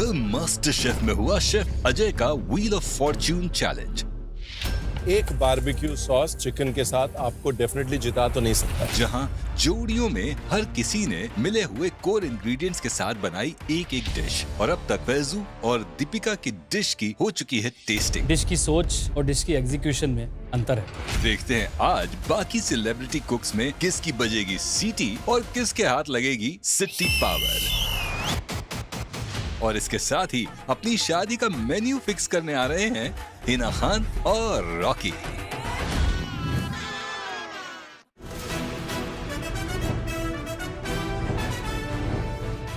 Film master chef में हुआ chef Ajay का व्हील ऑफ फॉर्च्यून चैलेंज। एक बारबेक्यू सॉस चिकन के साथ आपको डेफिनेटली जिता तो नहीं सकता। जहां जोड़ियों में हर किसी ने मिले हुए कोर इंग्रेडिएंट्स के साथ बनाई एक एक डिश, और अब तक फैजू और दीपिका की डिश की हो चुकी है टेस्टिंग। डिश की सोच और डिश की एग्जीक्यूशन में अंतर है। देखते हैं आज बाकी सेलिब्रिटी कुक्स में किसकी बजेगी सीटी और किसके हाथ लगेगी सिटी पावर। और इसके साथ ही अपनी शादी का मेन्यू फिक्स करने आ रहे हैं हिना खान और Rocky.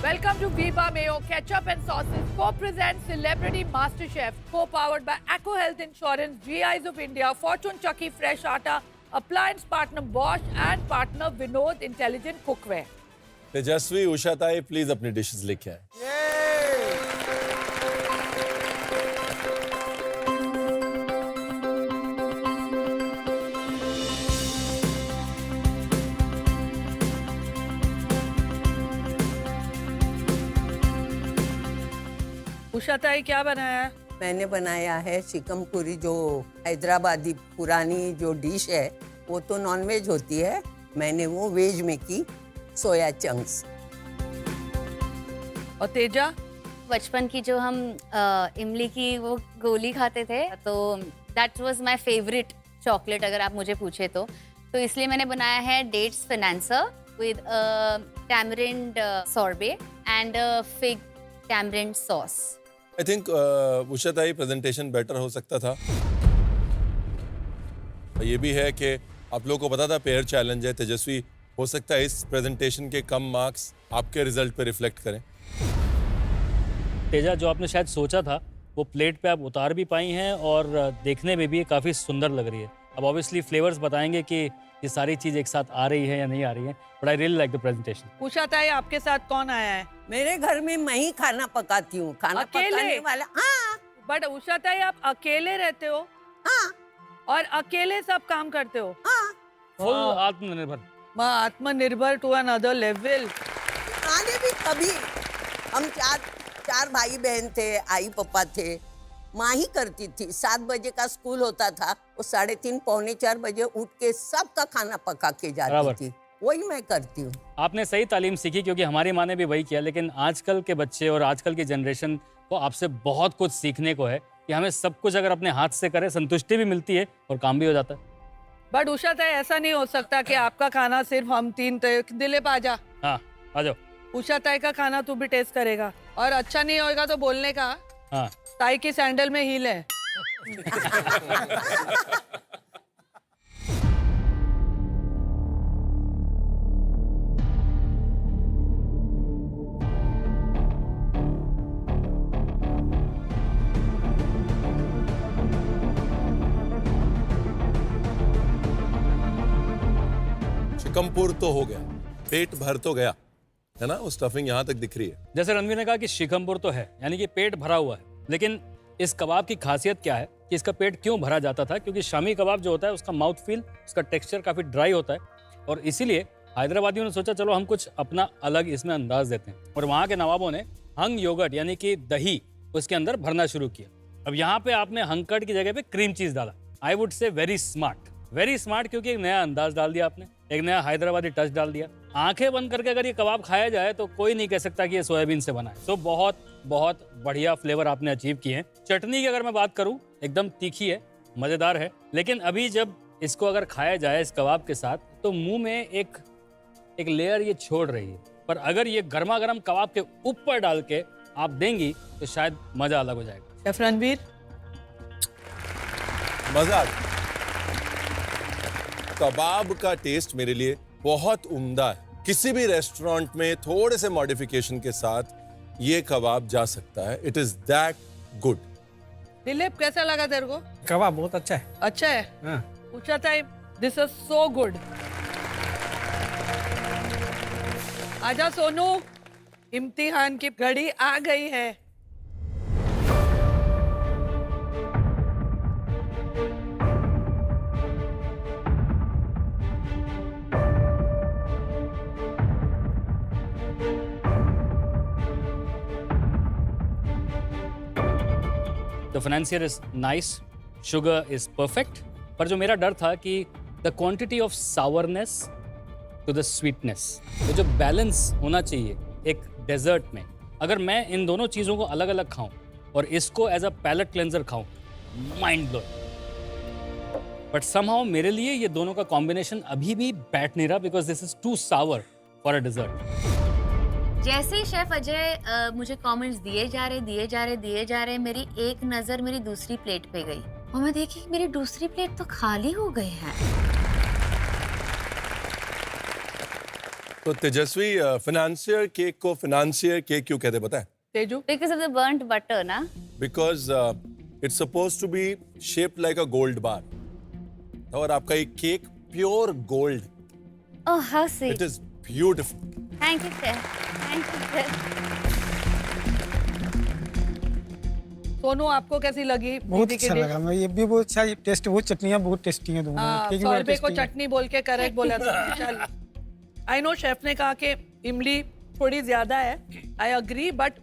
Welcome to Viva Mayo Ketchup and Sauces co-presents Celebrity MasterChef, co-powered by Acco Health Insurance, GIs of India, Fortune Chucky Fresh Atta, appliance partner Bosch and partner Vinod Intelligent Cookware. तेजस्वी, उषा ताई, please अपनी dishes लेके आए। उषा ताई क्या बनाया है? मैंने बनाया है चिकन पूरी, जो हैदराबादी पुरानी जो डिश है वो तो नॉनवेज होती है, मैंने वो वेज में की, सोया चंक्स। और तेजा? बचपन की जो हम इमली की वो गोली खाते थे, तो that was my favourite chocolate अगर आप मुझे पूछे तो इसलिए मैंने बनाया है dates financier with tamarind sorbet and fig tamarind sauce. I think Usha Tai presentation better हो सकता था। ये भी है कि आप लोगों को पता था पेयर चैलेंज है। तेजस्वी, हो सकता है इस प्रेजेंटेशन के कम मार्क्स आपके रिजल्ट पे रिफ्लेक्ट करें। तेजा, जो आपने शायद सोचा था वो प्लेट पे आप उतार भी पाई हैं और देखने में भी काफ़ी सुंदर लग रही है। अब ऑब्वियसली फ्लेवर्स बताएंगे कि ये सारी चीज़ एक साथ आ रही है या नहीं आ रही है, but I really like the presentation. Usha Tai, आपके साथ कौन आया है? मेरे घर में मैं ही खाना पकाती हूँ, खाना पकाने वाला। हाँ। बट उषा ताई, आप अकेले रहते हो? हाँ। और अकेले सब काम करते हो? हाँ। फुल आत्मनिर्भर। आत्मनिर्भर टू अनदर लेवल। खाने भी कभी हम चार भाई बहन थे, आई पापा थे, माँ ही करती थी। 7 बजे का स्कूल होता था, वो 3:30 पौने 4 बजे उठ के सबका खाना पका के जाती थी, वही मैं करती हूँ। आपने सही तालीम सीखी, क्योंकि हमारी माँ ने भी वही किया। लेकिन आजकल के बच्चे और आजकल की जनरेशन को आपसे बहुत कुछ सीखने को है कि हमें सब कुछ अगर अपने हाथ से करें, संतुष्टि भी मिलती है और काम भी हो जाता है। बट उषा ताई, ऐसा नहीं हो सकता कि आपका खाना सिर्फ हम 3 दिलीप आजा। हाँ, आ जाओ। उषा ताई का खाना तू भी टेस्ट करेगा, और अच्छा नहीं होगा तो बोलने का। हाँ। ताई की सैंडल में हील है। चिकमपुर तो हो गया, पेट भर तो गया है ना, वो स्टफिंग यहाँ तक दिख रही है। जैसे रणवीर ने कहा कि शिकमपुर तो है, यानी कि पेट भरा हुआ है। लेकिन इस कबाब की खासियत क्या है कि इसका पेट क्यों भरा जाता था? क्योंकि शामी कबाब जो होता है उसका माउथ फील, उसका टेक्सचर काफी ड्राई होता है, और इसीलिए हैदराबादियों ने सोचा चलो हम कुछ अपना अलग इसमें अंदाज देते हैं। और वहाँ के नवाबों ने हंग योगर्ट यानी कि दही उसके अंदर भरना शुरू किया। अब यहाँ पे आपने हंकट की जगह पे क्रीम चीज डाला। I would say very smart, क्योंकि एक नया अंदाज डाल दिया आपने, एक नया हैदराबादी टच डाल दिया। आंखें बंद करके अगर ये कबाब खाया जाए तो कोई नहीं कह सकता कि ये सोयाबीन से बना है। तो बहुत बहुत बढ़िया फ्लेवर आपने अचीव किए हैं। चटनी की अगर मैं बात करूं, एकदम तीखी है, मजेदार है। लेकिन अभी जब इसको अगर खाया जाए इस कबाब के साथ, तो मुंह में एक लेयर ये छोड़ रही है। पर अगर ये गर्मा गर्म कबाब के ऊपर डाल के आप देंगी तो शायद मजा अलग हो जाएगा। शेफ रणवीर, मजा आ गया। कबाब का टेस्ट मेरे लिए बहुत उम्दा है। किसी भी रेस्टोरेंट में थोड़े से मॉडिफिकेशन के साथ ये कबाब जा सकता है। It is that good. Dilip, कैसा लगा तेरे को? कबाब बहुत अच्छा है। अच्छा है। हाँ। उषा ताई, दिस इज सो गुड। आजा सोनू, इम्तिहान की घड़ी आ गई है। Financier is nice, sugar is perfect, पर जो मेरा डर था कि the quantity of sourness to the sweetness, तो जो बैलेंस होना चाहिए एक डेजर्ट में, अगर मैं इन दोनों चीज़ों को अलग अलग खाऊं और इसको एज अ पैलेट क्लेंजर खाऊं, माइंड ब्लोइंग। बट समहाउ मेरे लिए ये दोनों का कॉम्बिनेशन अभी भी बैठ नहीं रहा, because this is too sour for a dessert. जैसे ही शेफ अजय मुझे कमेंट्स दिए जा रहे, मेरी एक नजर मेरी दूसरी प्लेट पे गई और मैं देखी मेरी दूसरी प्लेट तो खाली हो गई है। तो तेजस्वी, फाइनेंशियर केक को फाइनेंशियर केक क्यों कहते पता है? Teju, because of the burnt butter ना। Because it's suppose to be shaped like a gold bar, और आपका ये cake pure gold, oh how it sweet, is beautiful. Thank you chef, thank you chef. Sonu आपको कैसी लगी? बहुत दीदी की अच्छा dish? लगा। मैं ये भी बहुत अच्छा टेस्ट, बहुत चटनियाँ बहुत टेस्टी हैं दोनों। हाँ, केक भी बहुत सॉर्बे को tasty है। चटनी बोल के करेक्ट बोला था। चल, आई नो शेफ ने कहा कि इमली थोड़ी ज्यादा है, आई अग्री, बट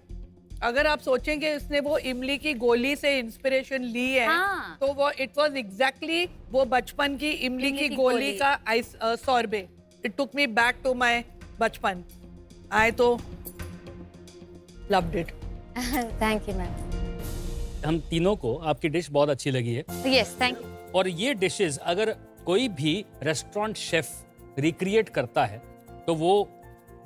अगर आप सोचेंगे इसने वो इमली की गोली से इंस्पिरेशन ली है, हाँ। तो वो इट वाज एग्जैक्टली वो बचपन की इमली की गोली का ice sorbet. It took me back to my बचपन। आई तो loved it. Thank you ma'am. हम तीनों को आपकी डिश बहुत अच्छी लगी है, यस थैंक यू। और ये डिशेस अगर कोई भी रेस्टोरेंट शेफ रिक्रिएट करता है तो वो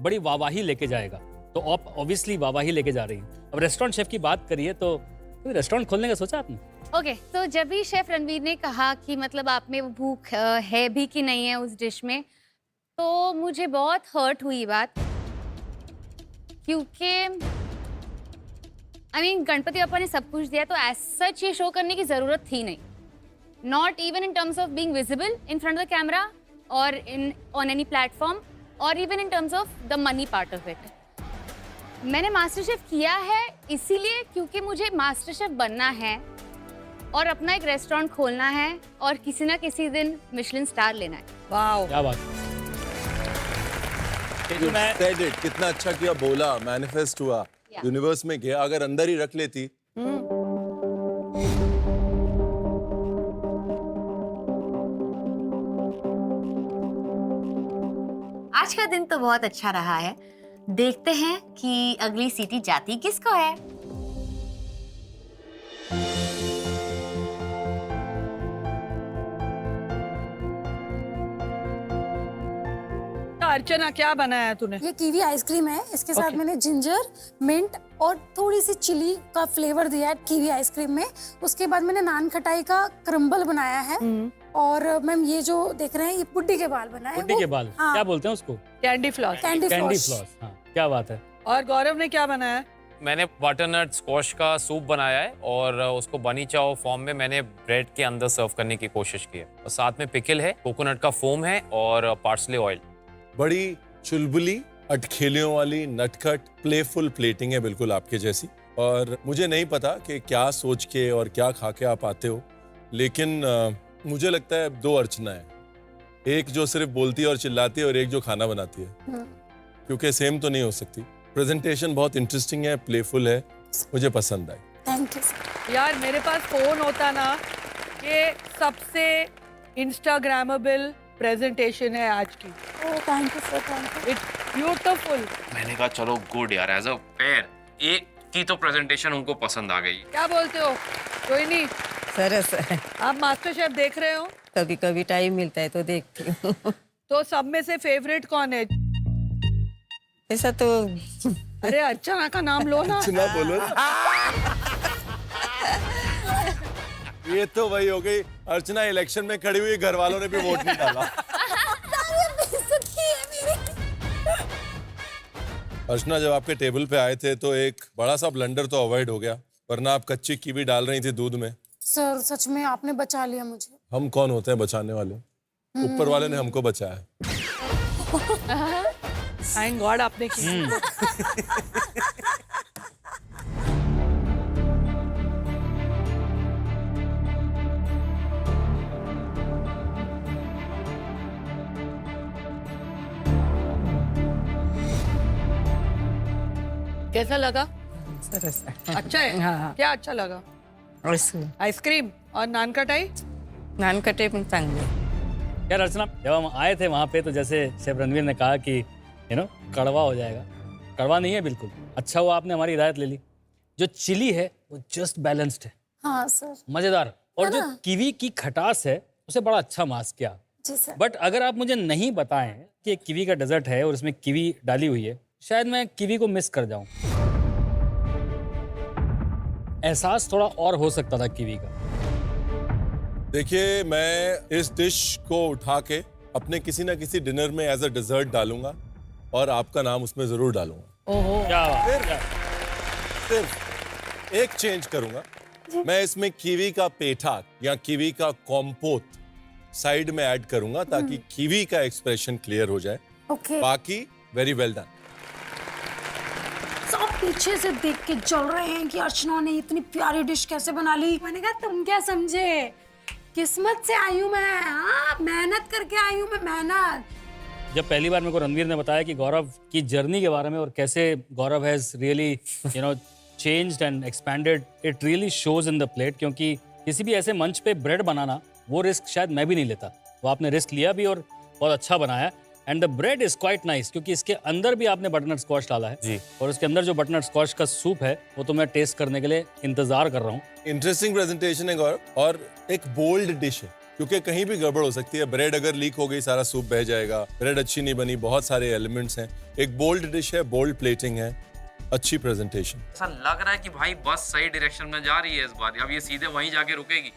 बड़ी वाहवाही लेके जाएगा, तो आप ऑब्वियसली वाहवाही लेके जा रही हैं। अब रेस्टोरेंट शेफ की बात करिए तो कोई रेस्टोरेंट खोलने का सोचा आपने? ओके, तो जब भी शेफ रणवीर ने कहा कि मतलब आप में वो भूख है भी कि नहीं है उस डिश में, तो मुझे बहुत हर्ट हुई बात, क्योंकि आई मीन गणपति बप्पा ने सब कुछ दिया, तो एज सच ये शो करने की जरूरत थी नहीं, not even in terms of being visible in front of the camera और इन ऑन एनी प्लेटफॉर्म, और even in terms of the money part of it. मैंने मास्टर शेफ किया है इसीलिए क्योंकि मुझे मास्टर शेफ बनना है और अपना एक रेस्टोरेंट खोलना है और किसी ना किसी दिन मिशेलिन स्टार लेना है। वाओ, क्या बात है। मैं Said it, कितना अच्छा किया, बोला, मैनिफेस्ट हुआ, Yeah. यूनिवर्स में गया। अगर अंदर ही रख लेती आज का दिन तो बहुत अच्छा रहा है, देखते हैं कि अगली सीटी जाती किसको है। अर्चना क्या बनाया है तूने? ये कीवी आइसक्रीम है, इसके साथ मैंने जिंजर, मिंट और थोड़ी सी चिली का फ्लेवर दिया है कीवी आइसक्रीम में। उसके बाद मैंने नान खटाई का क्रम्बल बनाया है, और मैम ये जो देख रहे हैं ये बुड्ढी के बाल बनाए हैं। बुड्ढी के बाल, हाँ, क्या बोलते हैं उसको? Candy floss. Candy candy floss. Floss. हाँ, क्या बात है। और गौरव ने क्या बनाया है? मैंने बटरनट स्क्वॉश का सूप बनाया है और उसको बनी चाओ फॉर्म में मैंने ब्रेड के अंदर सर्व करने की कोशिश की है, और साथ में पिकल है, कोकोनट का फोम है और पार्सले ऑयल। बड़ी चुलबुली, अटखेलियों वाली, नटखट, प्लेफुल प्लेटिंग है, बिल्कुल आपके जैसी। और मुझे नहीं पता कि क्या सोच के और क्या खा के आप आते हो, लेकिन मुझे लगता है दो अर्चना है, एक जो सिर्फ बोलती है और चिल्लाती है और एक जो खाना बनाती है, क्योंकि सेम तो नहीं हो सकती। प्रेजेंटेशन बहुत इंटरेस्टिंग है, प्लेफुल है, मुझे पसंद आई। Thank you sir. यार मेरे पास फोन होता ना, ये सबसे इंस्टाग्रामेबल प्रेजेंटेशन है आज की। Oh thank you sir, thank you. It's beautiful. मैंने कहा चलो गुड यार, एज अ पेयर एक की तो प्रेजेंटेशन उनको पसंद आ गई। क्या बोलते हो? कोई नहीं, सरस है। आप मास्टर शेफ देख रहे हो? कभी कभी टाइम मिलता है तो देखती हूँ। तो सब में से फेवरेट कौन है? ऐसा तो अरे अर्चना का नाम लो ना। अर्चना बोलो ना। ये तो वही हो गई, अर्चना इलेक्शन में खड़ी हुई, घर वालों ने भी वोट नहीं डाला। अर्चना, जब आपके टेबल पे आए थे तो एक बड़ा सा ब्लंडर तो अवॉइड हो गया, वरना आप कच्ची कीवी डाल रही थी दूध में। सर सच में आपने बचा लिया मुझे। हम कौन होते हैं बचाने वाले? ऊपर वाले ने हमको बचाया। थैंक गॉड आपने की। कैसा लगा? सरस है। अच्छा है? हाँ। क्या अच्छा लगा? आइसक्रीम और नान खटाई। नान कटे पण चांगले. यार अर्चना, जब हम आए थे वहाँ पे तो जैसे शेफ रणवीर ने कहा कि कड़वा हो जाएगा, कड़वा नहीं है बिल्कुल. अच्छा हुआ आपने हमारी हिदायत ले ली. जो चिली है वो जस्ट बैलेंस्ड है, हाँ सर. मजेदार. और है जो ना? कीवी की खटास है उसे बड़ा अच्छा मास्क किया. जी सर. बट अगर आप मुझे नहीं बताएं कि ये कीवी का डेजर्ट है और इसमें कीवी डाली हुई है, शायद मैं कीवी को मिस कर जाऊं. एहसास थोड़ा और हो सकता था कीवी का. देखिए, मैं इस डिश को उठा के अपने किसी ना किसी डिनर में एज अ डिजर्ट डालूंगा और आपका नाम उसमें जरूर डालूंगा. ओहो, क्या बात, फिर- क्या? सिर्फ एक चेंज करूंगा. मैं इसमें कीवी का पेठा या कीवी का कॉम्पोत साइड में ऐड करूंगा ताकि कीवी का एक्सप्रेशन क्लियर हो जाए. ओके. बाकी वेरी वेल डन. सब पीछे से देख के जल रहे हैं कि अर्चना ने इतनी प्यारी डिश कैसे बना ली. मैंने कहा तुम क्या समझे, किस्मत से आई हूँ मैं. हाँ, मेहनत करके आई हूँ मैं, मेहनत. जब पहली बार मेरे को रणवीर ने बताया कि गौरव की जर्नी के बारे में और कैसे Gaurav has really changed and expanded, it really shows in the plate. क्योंकि किसी भी ऐसे मंच पे ब्रेड बनाना, वो रिस्क शायद मैं भी नहीं लेता. वो आपने रिस्क लिया भी और बहुत अच्छा बनाया. And the bread is quite nice क्योंकि इसके अंदर भी आपने बटरनट स्क्वॉश डाला है जी. और उसके अंदर जो बटरनट स्क्वॉश का सूप है वो तो मैं टेस्ट करने के लिए इंतजार कर रहा हूँ. इंटरेस्टिंग प्रेजेंटेशन है गौरव, और एक बोल्ड डिश है क्योंकि कहीं भी गड़बड़ हो सकती है. ब्रेड अगर लीक हो गई सारा सूप बह जाएगा, ब्रेड अच्छी नहीं बनी, बहुत सारे एलिमेंट्स हैं. एक बोल्ड डिश है, बोल्ड प्लेटिंग है, अच्छी प्रेजेंटेशन. ऐसा लग रहा है कि भाई बस सही डायरेक्शन में जा रही है इस बार. अब ये सीधे वहीं जाके रुकेगी.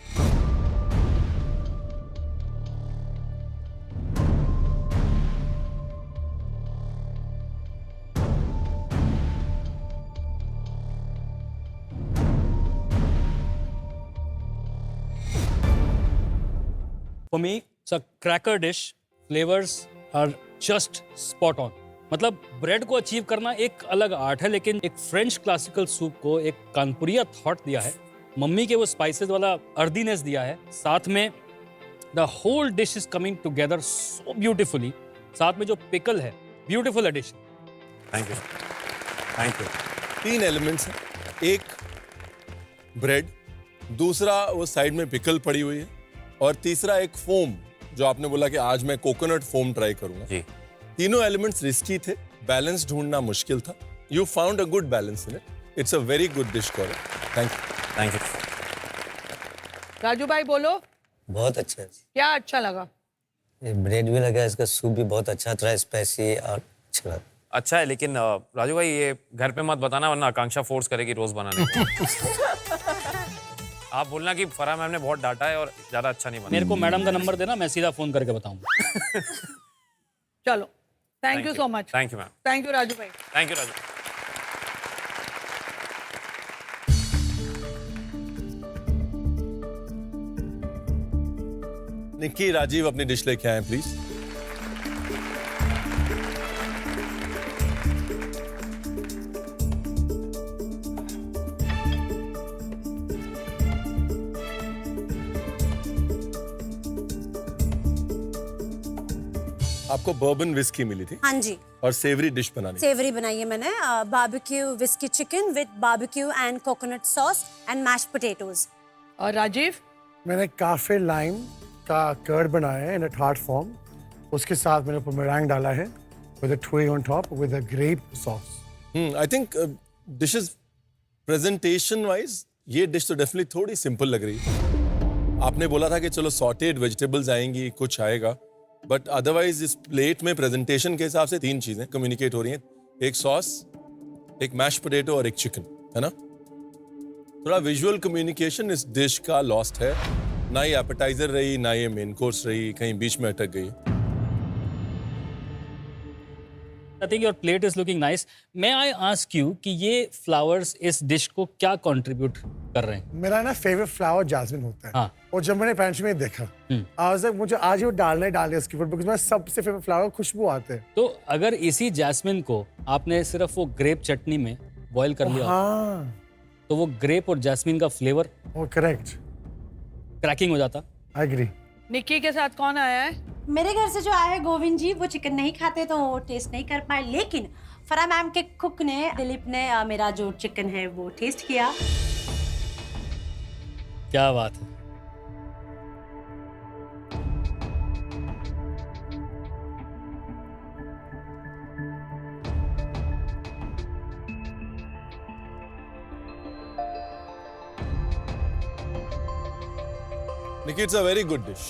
For me, it's a cracker dish. Flavors are just spot on. मतलब ब्रेड को अचीव करना एक अलग आर्ट है, लेकिन एक फ्रेंच क्लासिकल सूप को एक कानपुरिया थॉट दिया है. मम्मी के वो स्पाइसेस वाला अर्दीनेस दिया है. साथ में the whole dish is coming together so beautifully. साथ में जो पिकल है, beautiful addition. Thank you, thank you. 3 elements हैं. एक ब्रेड, दूसरा वो साइड में पिकल पड़ी हुई है, और तीसरा एक फोम जो आपने बोला कि आज मैं कोकोनट फोम ट्राई करूंगा. जी. तीनों एलिमेंट्स रिस्की थे, बैलेंस ढूंढना मुश्किल था. You found a good balance in it. It's a very good dish Gaurav. Thank you. Thank you. Raju भाई बोलो, बहुत अच्छा है. क्या अच्छा लगा? ये ब्रेड भी लगा, इसका सूप भी बहुत अच्छा था, स्पाइसी और अच्छा लगा. अच्छा है, लेकिन राजू भाई ये घर पे मत बताना वरना आकांक्षा फोर्स करेगी रोज बनाने को. आप बोलना कि फराह मैम ने बहुत डांटा है और ज्यादा अच्छा नहीं बना. मेरे को मैडम का नंबर देना, मैं सीधा फोन करके बताऊंगा. चलो, thank you so much. Thank you ma'am. Thank you Raju भाई. Thank you Raju. निक्की, राजीव अपनी डिश लेके आए प्लीज. आपको बर्बन विस्की मिली थी हाँ जी, और सेवरी डिश बनानी. सेवरी बनाई है मैंने. Barbecue whisky chicken with barbecue and coconut sauce and meshed potatoes. और राजीव? मैंने काफे लाइम का कर्ड बनाया है इन अ टार्ट फॉर्म. उसके साथ मैंने ऊपर मेरैंग डाला है with a twig on top with a grape sauce. I think dishes presentation wise ये डिश तो डेफिनेटली थोड़ी सिंपल लग रही है. आपने बोला था कि चलो सॉटेड वेजिटेबल्स आएंगी, कुछ आएगा, बट अदरवाइज इस प्लेट में प्रेजेंटेशन के हिसाब से 3 चीजें कम्युनिकेट हो रही हैं. एक सॉस, एक मैश पोटैटो और एक चिकन, है ना? थोड़ा विजुअल कम्युनिकेशन इस डिश का लॉस्ट है. ना ये एपेटाइजर रही, ना ये मेन कोर्स रही, कहीं बीच में अटक गई. I think your plate is looking nice. May I ask you कि ये flowers इस डिश को क्या contribute कर रहे हैं? मेरा ना फेवरेट फ्लावर जैस्मिन होता है. हाँ. और जब मैंने पेंच में देखा, आज मुझे आज ही वो डालना ही डाल दिया इसके ऊपर, बिकॉज़ मेरा सबसे फेवरेट फ्लावर खुशबू आते हैं. तो अगर इसी जैस्मिन को आपने सिर्फ वो ग्रेप चटनी में बॉईल कर लिया, हाँ, तो वो ग्रेप और जैस्मिन का फ्लेवर वो करेक्ट, क्रैकिंग हो जाता. I agree. निक्की के साथ कौन आया है? मेरे घर से जो आया है गोविंद जी, वो चिकन नहीं खाते तो वो टेस्ट नहीं कर पाए, लेकिन फराह मैम के कुक ने, दिलीप ने मेरा जो चिकन है वो टेस्ट किया. क्या बात है। Nikki, it's a very good dish.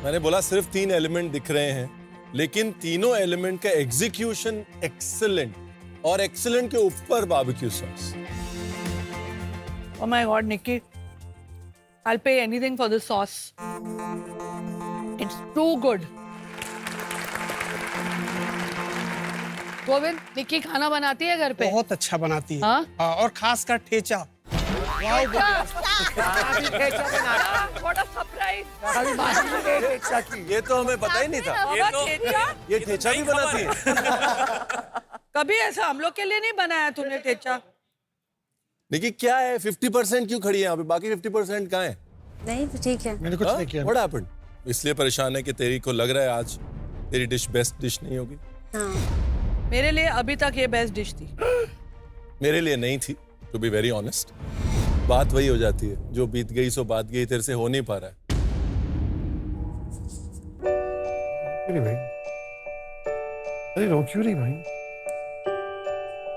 मैंने बोला सिर्फ 3 एलिमेंट दिख रहे हैं, लेकिन तीनों एलिमेंट का एग्जीक्यूशन एक्सीलेंट, और एक्सीलेंट के ऊपर barbecue sauce. Oh my God, Nikki. I'll pay anything for this sauce. It's too good. Govind, Nikki खाना बनाती है घर पे? बहुत अच्छा बनाती है। हाँ? हाँ, और खासकर ठेचा। What a surprise! ये तो हमें पता ही नहीं था। ये ठेचा भी बनाती है। कभी ऐसा हम लोग के लिए नहीं बनाया तूने ठेचा? निकी, क्या है 50% क्यों खड़ी है यहाँ पे, बाकी 50% कहाँ है? नहीं ठीक है। मैंने कुछ नहीं किया। What happened? इसलिए परेशान है कि तेरी को लग रहा है आज तेरी डिश बेस्ट डिश नहीं होगी। हाँ। मेरे लिए अभी तक ये बेस्ट डिश थी। मेरे लिए नहीं थी, टू बी वेरी ऑनेस्ट। बात वही हो जाती है, जो बीत गई सो बात गई, तेरे से हो नहीं पा रहा है। अरे भाई, अरे रो क्यों रही भाई?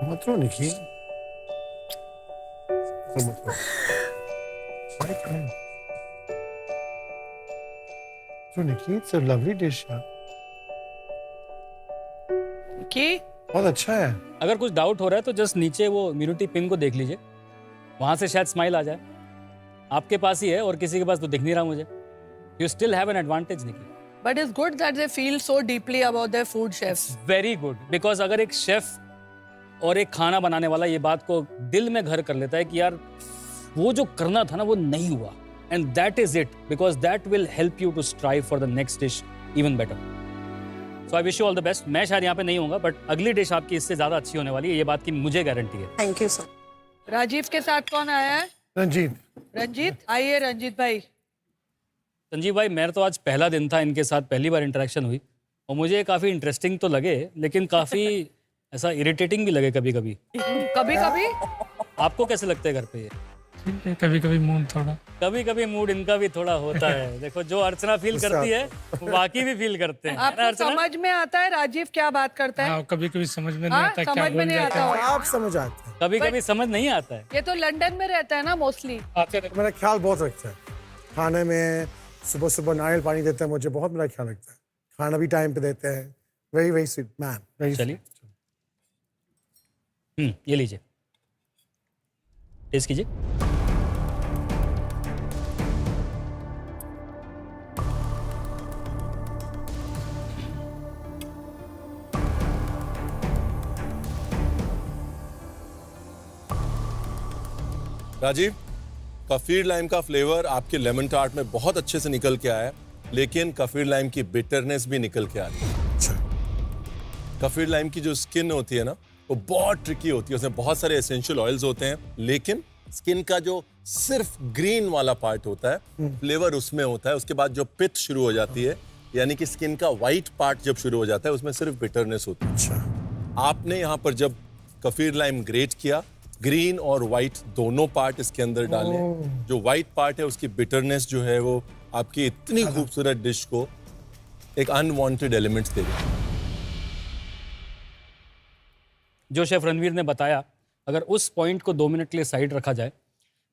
मत रो निकी। मत रो। भाई क्यों? So Nikki, it's a lovely dish यार। कि बहुत अच्छा है। अगर कुछ डाउट हो रहा है तो जस्ट नीचे वो इम्यूनिटी पिन को देख लीजिए, वहां से शायद स्माइल आ जाए। आपके पास ही है और किसी के पास तो दिख नहीं रहा मुझे। You still have an advantage Nikki. But it's good that they feel so deeply about their food, chefs. Very good, because अगर एक शेफ और एक खाना बनाने वाला ये बात को दिल में घर कर लेता है कि यार वो जो करना था ना वो नहीं हुआ, and that is it, because that will help you to strive for the next dish even better. So I wish you all the best. मैं शायद यहाँ पे नहीं होऊंगा, बट अगली डिश आपकी इससे ज्यादा अच्छी होने वाली है, ये बात की मुझे गारंटी है। Thank you sir. राजीव के साथ कौन आया है? रंजीत। रंजीत, आइए रंजीत भाई। संजीव भाई, मेरा तो आज पहला दिन था, इनके साथ पहली बार इंटरेक्शन हुई और मुझे काफ़ी इंटरेस्टिंग तो लगे, लेकिन काफ़ी ऐसा इरिटेटिंग भी लगे कभी कभी। कभी कभी आपको कैसे लगता है घर पे ये? कभी कभी मूड थोड़ा। कभी कभी मूड इनका भी थोड़ा होता है। देखो, जो अर्चना फील करती है वो बाकी भी फील करते हैं। है ना आपको अर्चना? समझ में आता है राजीव क्या बात करता है? कभी कभी समझ में हाँ, समझ में नहीं आता होगा। आप समझ आते हैं। कभी कभी समझ नहीं आता है। ये तो लंदन में रहता है ना मोस्टली। मेरा ख्याल बहुत रखता है खाने में। सुबह सुबह नारियल पानी देता है मुझे, बहुत मेरा ख्याल रखता है। खाना भी टाइम पे देते हैं। Very very sweet man. चलिए, ये लीजिए, टेस्ट कीजिए। राजीव, कफीर लाइम का फ्लेवर आपके लेमन टार्ट में बहुत अच्छे से निकल के आया है, लेकिन कफीर लाइम की बिटरनेस भी निकल के आ रही है। कफीर लाइम की जो स्किन होती है ना, वो बहुत ट्रिकी होती है, उसमें बहुत सारे एसेंशियल ऑयल्स होते हैं, लेकिन स्किन का जो सिर्फ ग्रीन वाला पार्ट होता है, फ्लेवर उसमें होता है। उसके बाद जो पिथ शुरू हो जाती है, यानी कि स्किन का व्हाइट पार्ट जब शुरू हो जाता है, उसमें सिर्फ बिटरनेस होती है। अच्छा, आपने यहाँ पर जब कफीर लाइम ग्रेट किया, ग्रीन और व्हाइट दोनों पार्ट इसके अंदर डाले। जो व्हाइट पार्ट है उसकी बिटरनेस जो है वो आपकी इतनी खूबसूरत डिश को एक अनवांटेड एलिमेंट्स दे रही है। जो शेफ रणवीर ने बताया, अगर उस पॉइंट को 2 मिनट के लिए साइड रखा जाए,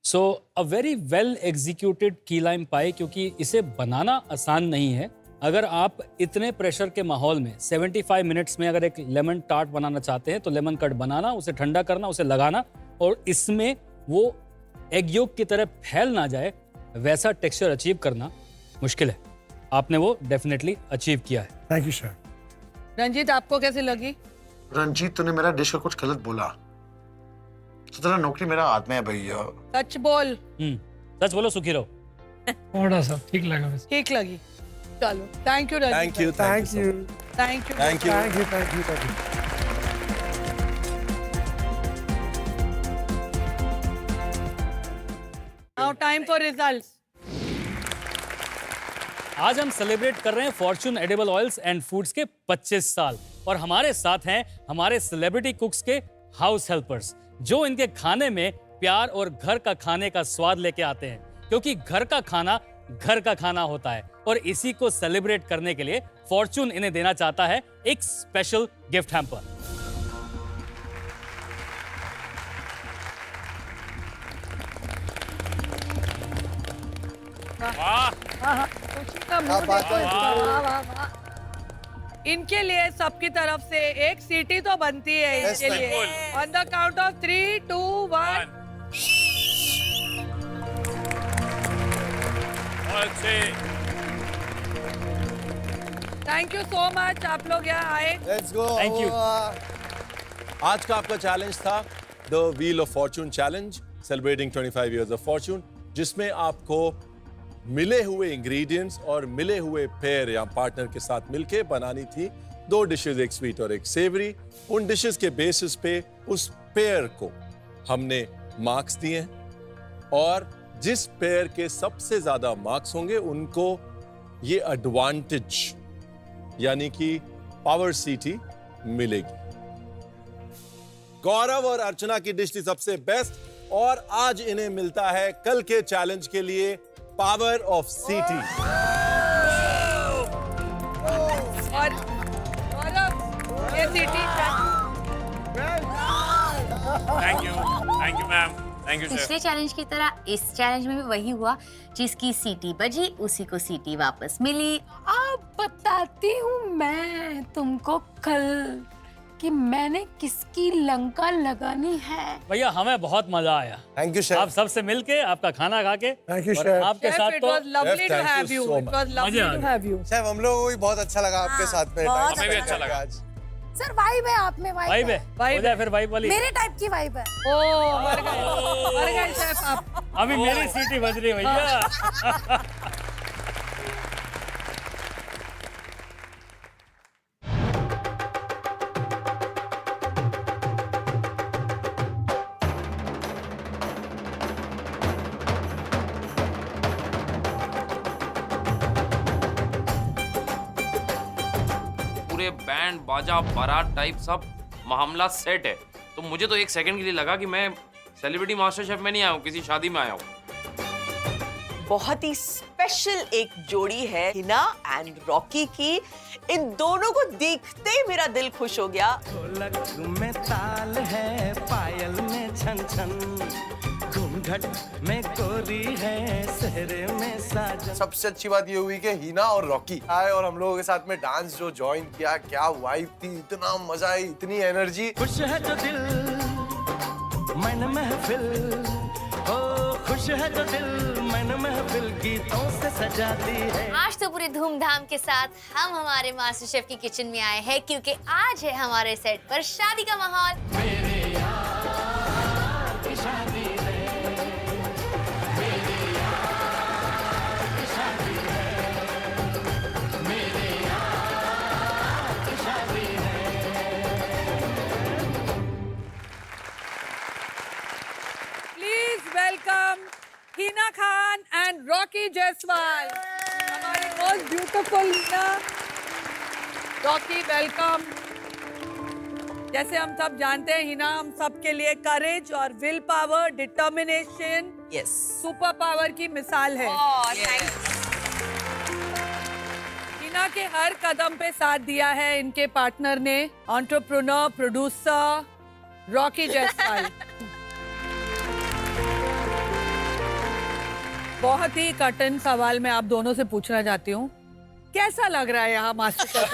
सो अ वेरी वेल एग्जीक्यूटेड की लाइम पाई, क्योंकि इसे बनाना आसान नहीं है। अगर आप इतने प्रेशर के माहौल में 75 मिनट्स में अगर एक लेमन टार्ट बनाना चाहते हैं, तो लेमन कट बनाना, उसे ठंडा करना, उसे लगाना, और इसमें वो एग योक की तरह फैल ना जाए वैसा टेक्सचर अचीव करना मुश्किल है। आपने वो डेफिनेटली अचीव किया है। Thank you sir. रंजीत, आपको कैसी लगी? रंजीत, तूने मेरा डिश का कुछ गलत बोला तो तेरा नौकरी मेरा हाथ में है भैया। सच बोल। सच बोलो, सुखी रहो। थोड़ा सा ठीक लगा वैसे। ठीक लगी। चलो, thank you Ranjit. Thank you, thank you, thank you. Thank you. Thank you, thank you, thank you. Now time for results. आज हम सेलिब्रेट कर रहे हैं Fortune edible oils and foods के 25 साल, और हमारे साथ हैं हमारे सेलिब्रिटी कुक्स के हाउस हेल्पर्स, जो इनके खाने में प्यार और घर का खाने का स्वाद लेके आते हैं। क्योंकि घर का खाना होता है और इसी को सेलिब्रेट करने के लिए फॉर्च्यून इन्हें देना चाहता है एक स्पेशल गिफ्ट हैम्पर। इनके लिए सबकी तरफ से एक सीटी तो बनती है इसके लिए। On the count of 3, 2, 1। Thank you so much, आप लोग यहाँ आए। Let's go. Thank you. आज का आपका चैलेंज था the wheel of Fortune challenge, celebrating 25 years of Fortune, जिसमें आपको मिले हुए इंग्रेडिएंट्स और मिले हुए पेयर या पार्टनर के साथ मिलके बनानी थी 2 डिशेस, एक स्वीट और एक सेवरी। उन डिशेस के बेसिस पे उस पेयर को हमने मार्क्स दिए हैं और जिस पेयर के सबसे ज्यादा मार्क्स होंगे उनको ये एडवांटेज यानी कि पावर सीटी मिलेगी। गौरव और अर्चना की डिश थी सबसे बेस्ट और आज इन्हें मिलता है कल के चैलेंज के लिए पावर ऑफ सीटी। और गौरव, ये सीटी thank you ma'am, thank you पिछले चैलेंज की तरह इस चैलेंज में भी वही हुआ, जिसकी सीटी बजी उसी को सीटी वापस मिली। अब बताती हूँ मैं तुमको कल कि मैंने किसकी लंका लगानी है। भैया हमें बहुत मजा आया। Thank you chef. आप सबसे मिलके, आपका खाना खा के, Thank you, और chef. आपके साथ Chef, it तो was lovely Chef, to thank have you you. so It was lovely मजा आ to गया। have you. शेफ हम लोगों को भी बहुत अच्छा लगा आपके साथ में। बहुत हमें भी अच्छा लगा। आज सर वाइब है आप में, वाइब है, Vibe हो जाए फिर वाइब वाली। मेरे टाइप की वाइब है। ओ, मर गए शेफ आप। अभी मेरी सीटी बज रही है भैया। पूरे बैंड बाजा बारात टाइप सब मामला सेट है। तो मुझे तो एक सेकंड के लिए लगा कि मैं सेलिब्रिटी मास्टर शेफ में नहीं आया हूँ, किसी शादी में आया हूँ। बहुत ही स्पेशल एक जोड़ी है हिना एंड रॉकी की। इन दोनों को देखते ही मेरा दिल खुश हो गया। ढोलक में ताल है, पायल में छन छन, घूंघट में कोरी है, सहरे में साजन। सबसे अच्छी बात ये हुई कि हिना और रॉकी आए और हम लोगों के साथ में डांस जो ज्वाइन किया, क्या वाइब थी, इतना मजा आई, इतनी एनर्जी। खुश है जो दिल मन महफिल, ओ खुश है जो दिल मन महफिल, गीतों से सजाती है। आज तो पूरे धूमधाम के साथ हम हमारे मास्टर शेफ की किचन में आए हैं, क्योंकि आज है हमारे सेट पर शादी का माहौल। मेरे यार की शादी है, मेरे यार की शादी है, मेरे यार की शादी है। Please welcome Hina Khan and Rocky Jaiswal. हमारी most beautiful Hina, Rocky welcome. जैसे हम सब जानते हैं हिना हम सबके लिए करेज और will power, determination, super power की मिसाल है। हिना के हर कदम पे साथ दिया है इनके पार्टनर ने, एंटरप्रेन्योर, प्रोड्यूसर रॉकी जायसवाल। बहुत ही कठिन सवाल मैं आप दोनों से पूछना चाहती हूँ, कैसा लग रहा है यहाँ मास्टर शेफ?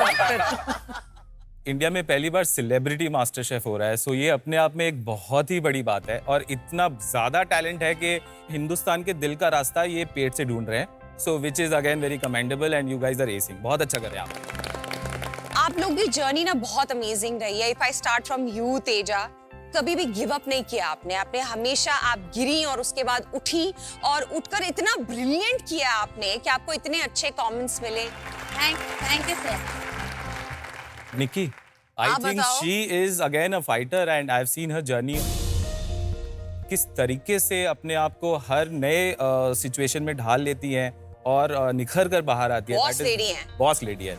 इंडिया में पहली बार सेलिब्रिटी मास्टर शेफ हो रहा है, सो ये अपने आप में एक बहुत ही बड़ी बात है और इतना ज्यादा टैलेंट है कि हिंदुस्तान के दिल का रास्ता ये पेट से ढूंढ रहे हैं, so which is again very commendable and you guys are acing. बहुत अच्छा कर रहे हैं आप लोग की जर्नी ना बहुत अमेजिंग रही है। If I start from you Teja, कभी भी गिव अप नहीं किया आपने। आपने हमेशा, आप गिरी और उसके बाद उठी और उठकर इतना ब्रिलियंट किया आपने कि आपको इतने अच्छे कमेंट्स मिले। Thank you sir. Nikki, I आप think बताओ। she is again a fighter and I've seen her journey. किस तरीके से अपने आप को हर नए सिचुएशन में ढाल लेती हैं और निखर कर बाहर आती है। बॉस लेडी हैं। बॉस लेडी है।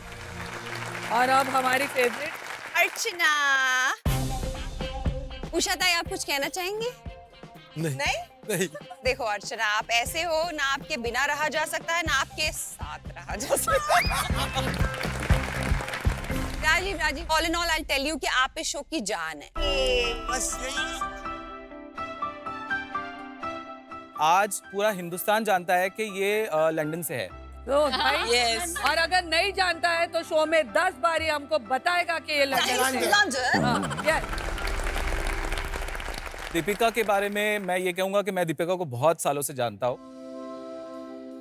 और अब हमारी फेवरेट अर्चना। उषा ताई, आप कुछ कहना चाहेंगे? नहीं। नहीं। देखो अर्चना, आप ऐसे हो ना, आपके बिना रहा जा सकता है ना आपके साथ रहा जा सकता है। Rajiv, all in all I tell you कि आप इस शो की जान है। आज पूरा हिंदुस्तान जानता है कि ये लंदन से है। तो भाई और अगर नहीं जानता है तो शो में 10 बार ही हमको बताएगा कि ये लंदन। दीपिका के बारे में मैं ये कहूंगा कि मैं दीपिका को बहुत सालों से जानता हूँ।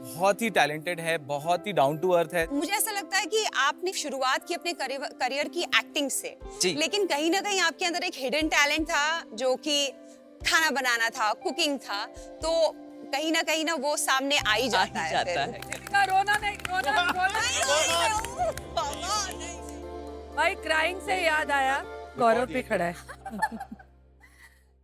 बहुत ही टैलेंटेड है, बहुत ही डाउन टू अर्थ है। मुझे ऐसा लगता है कि आपने शुरुआत की अपने करियर की एक्टिंग से, जी। लेकिन कहीं ना कहीं आपके अंदर एक हिडन टैलेंट था जो कि खाना बनाना था, कुकिंग था, तो कहीं ना वो सामने आ ही जाता है। रोना नहीं। भाई क्राइंग से याद आया, गौरव भी खड़ा है।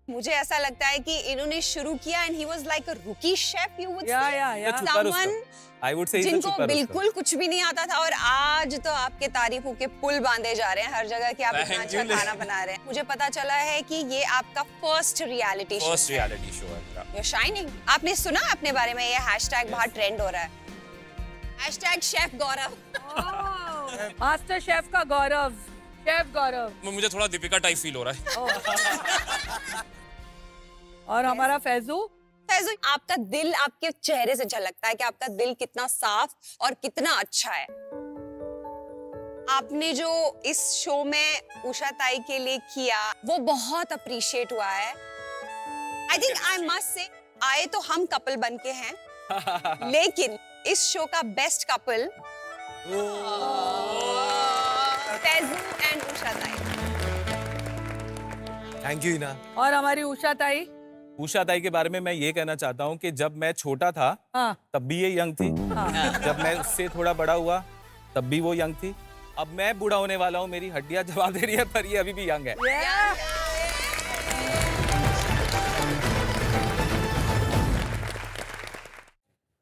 मुझे ऐसा लगता है कि इन्होंने शुरू किया and he was like a rookie chef, you would say, someone I would say जिनको बिल्कुल कुछ भी नहीं आता था और आज तो आपके तारीफों के पुल बांधे जा रहे हैं हर जगह कि आप इतना अच्छा खाना बना रहे हैं। मुझे पता चला है कि ये आपका फर्स्ट रियलिटी शो है। You're shining। आपने सुना अपने बारे में, ये हैशटैग बाहर ट्रेंड हो रहा है, हैशटैग शेफ गौरव। मास्टर शेफ का गौरव, शेफ गौरव। मुझे थोड़ा दीपिका टाइप फील हो रहा है। और हमारा फैजू, आपका दिल आपके चेहरे से झलकता है कि आपका दिल कितना साफ और कितना अच्छा है। आपने जो इस शो में उषा ताई के लिए किया वो बहुत अप्रिशिएट हुआ है। I think I must say, आए तो हम कपल बन के हैं, लेकिन इस शो का best couple Faizu and Usha ताई। Thank you Hina. और हमारी उषा ताई, उषा ताई के बारे में मैं ये कहना चाहता हूँ कि जब मैं छोटा था तब भी ये यंग थी। जब मैं उससे थोड़ा बड़ा हुआ तब भी वो यंग थी। अब मैं बूढ़ा होने वाला हूँ, मेरी हड्डियां जवाब दे रही है, पर ये अभी भी यंग है।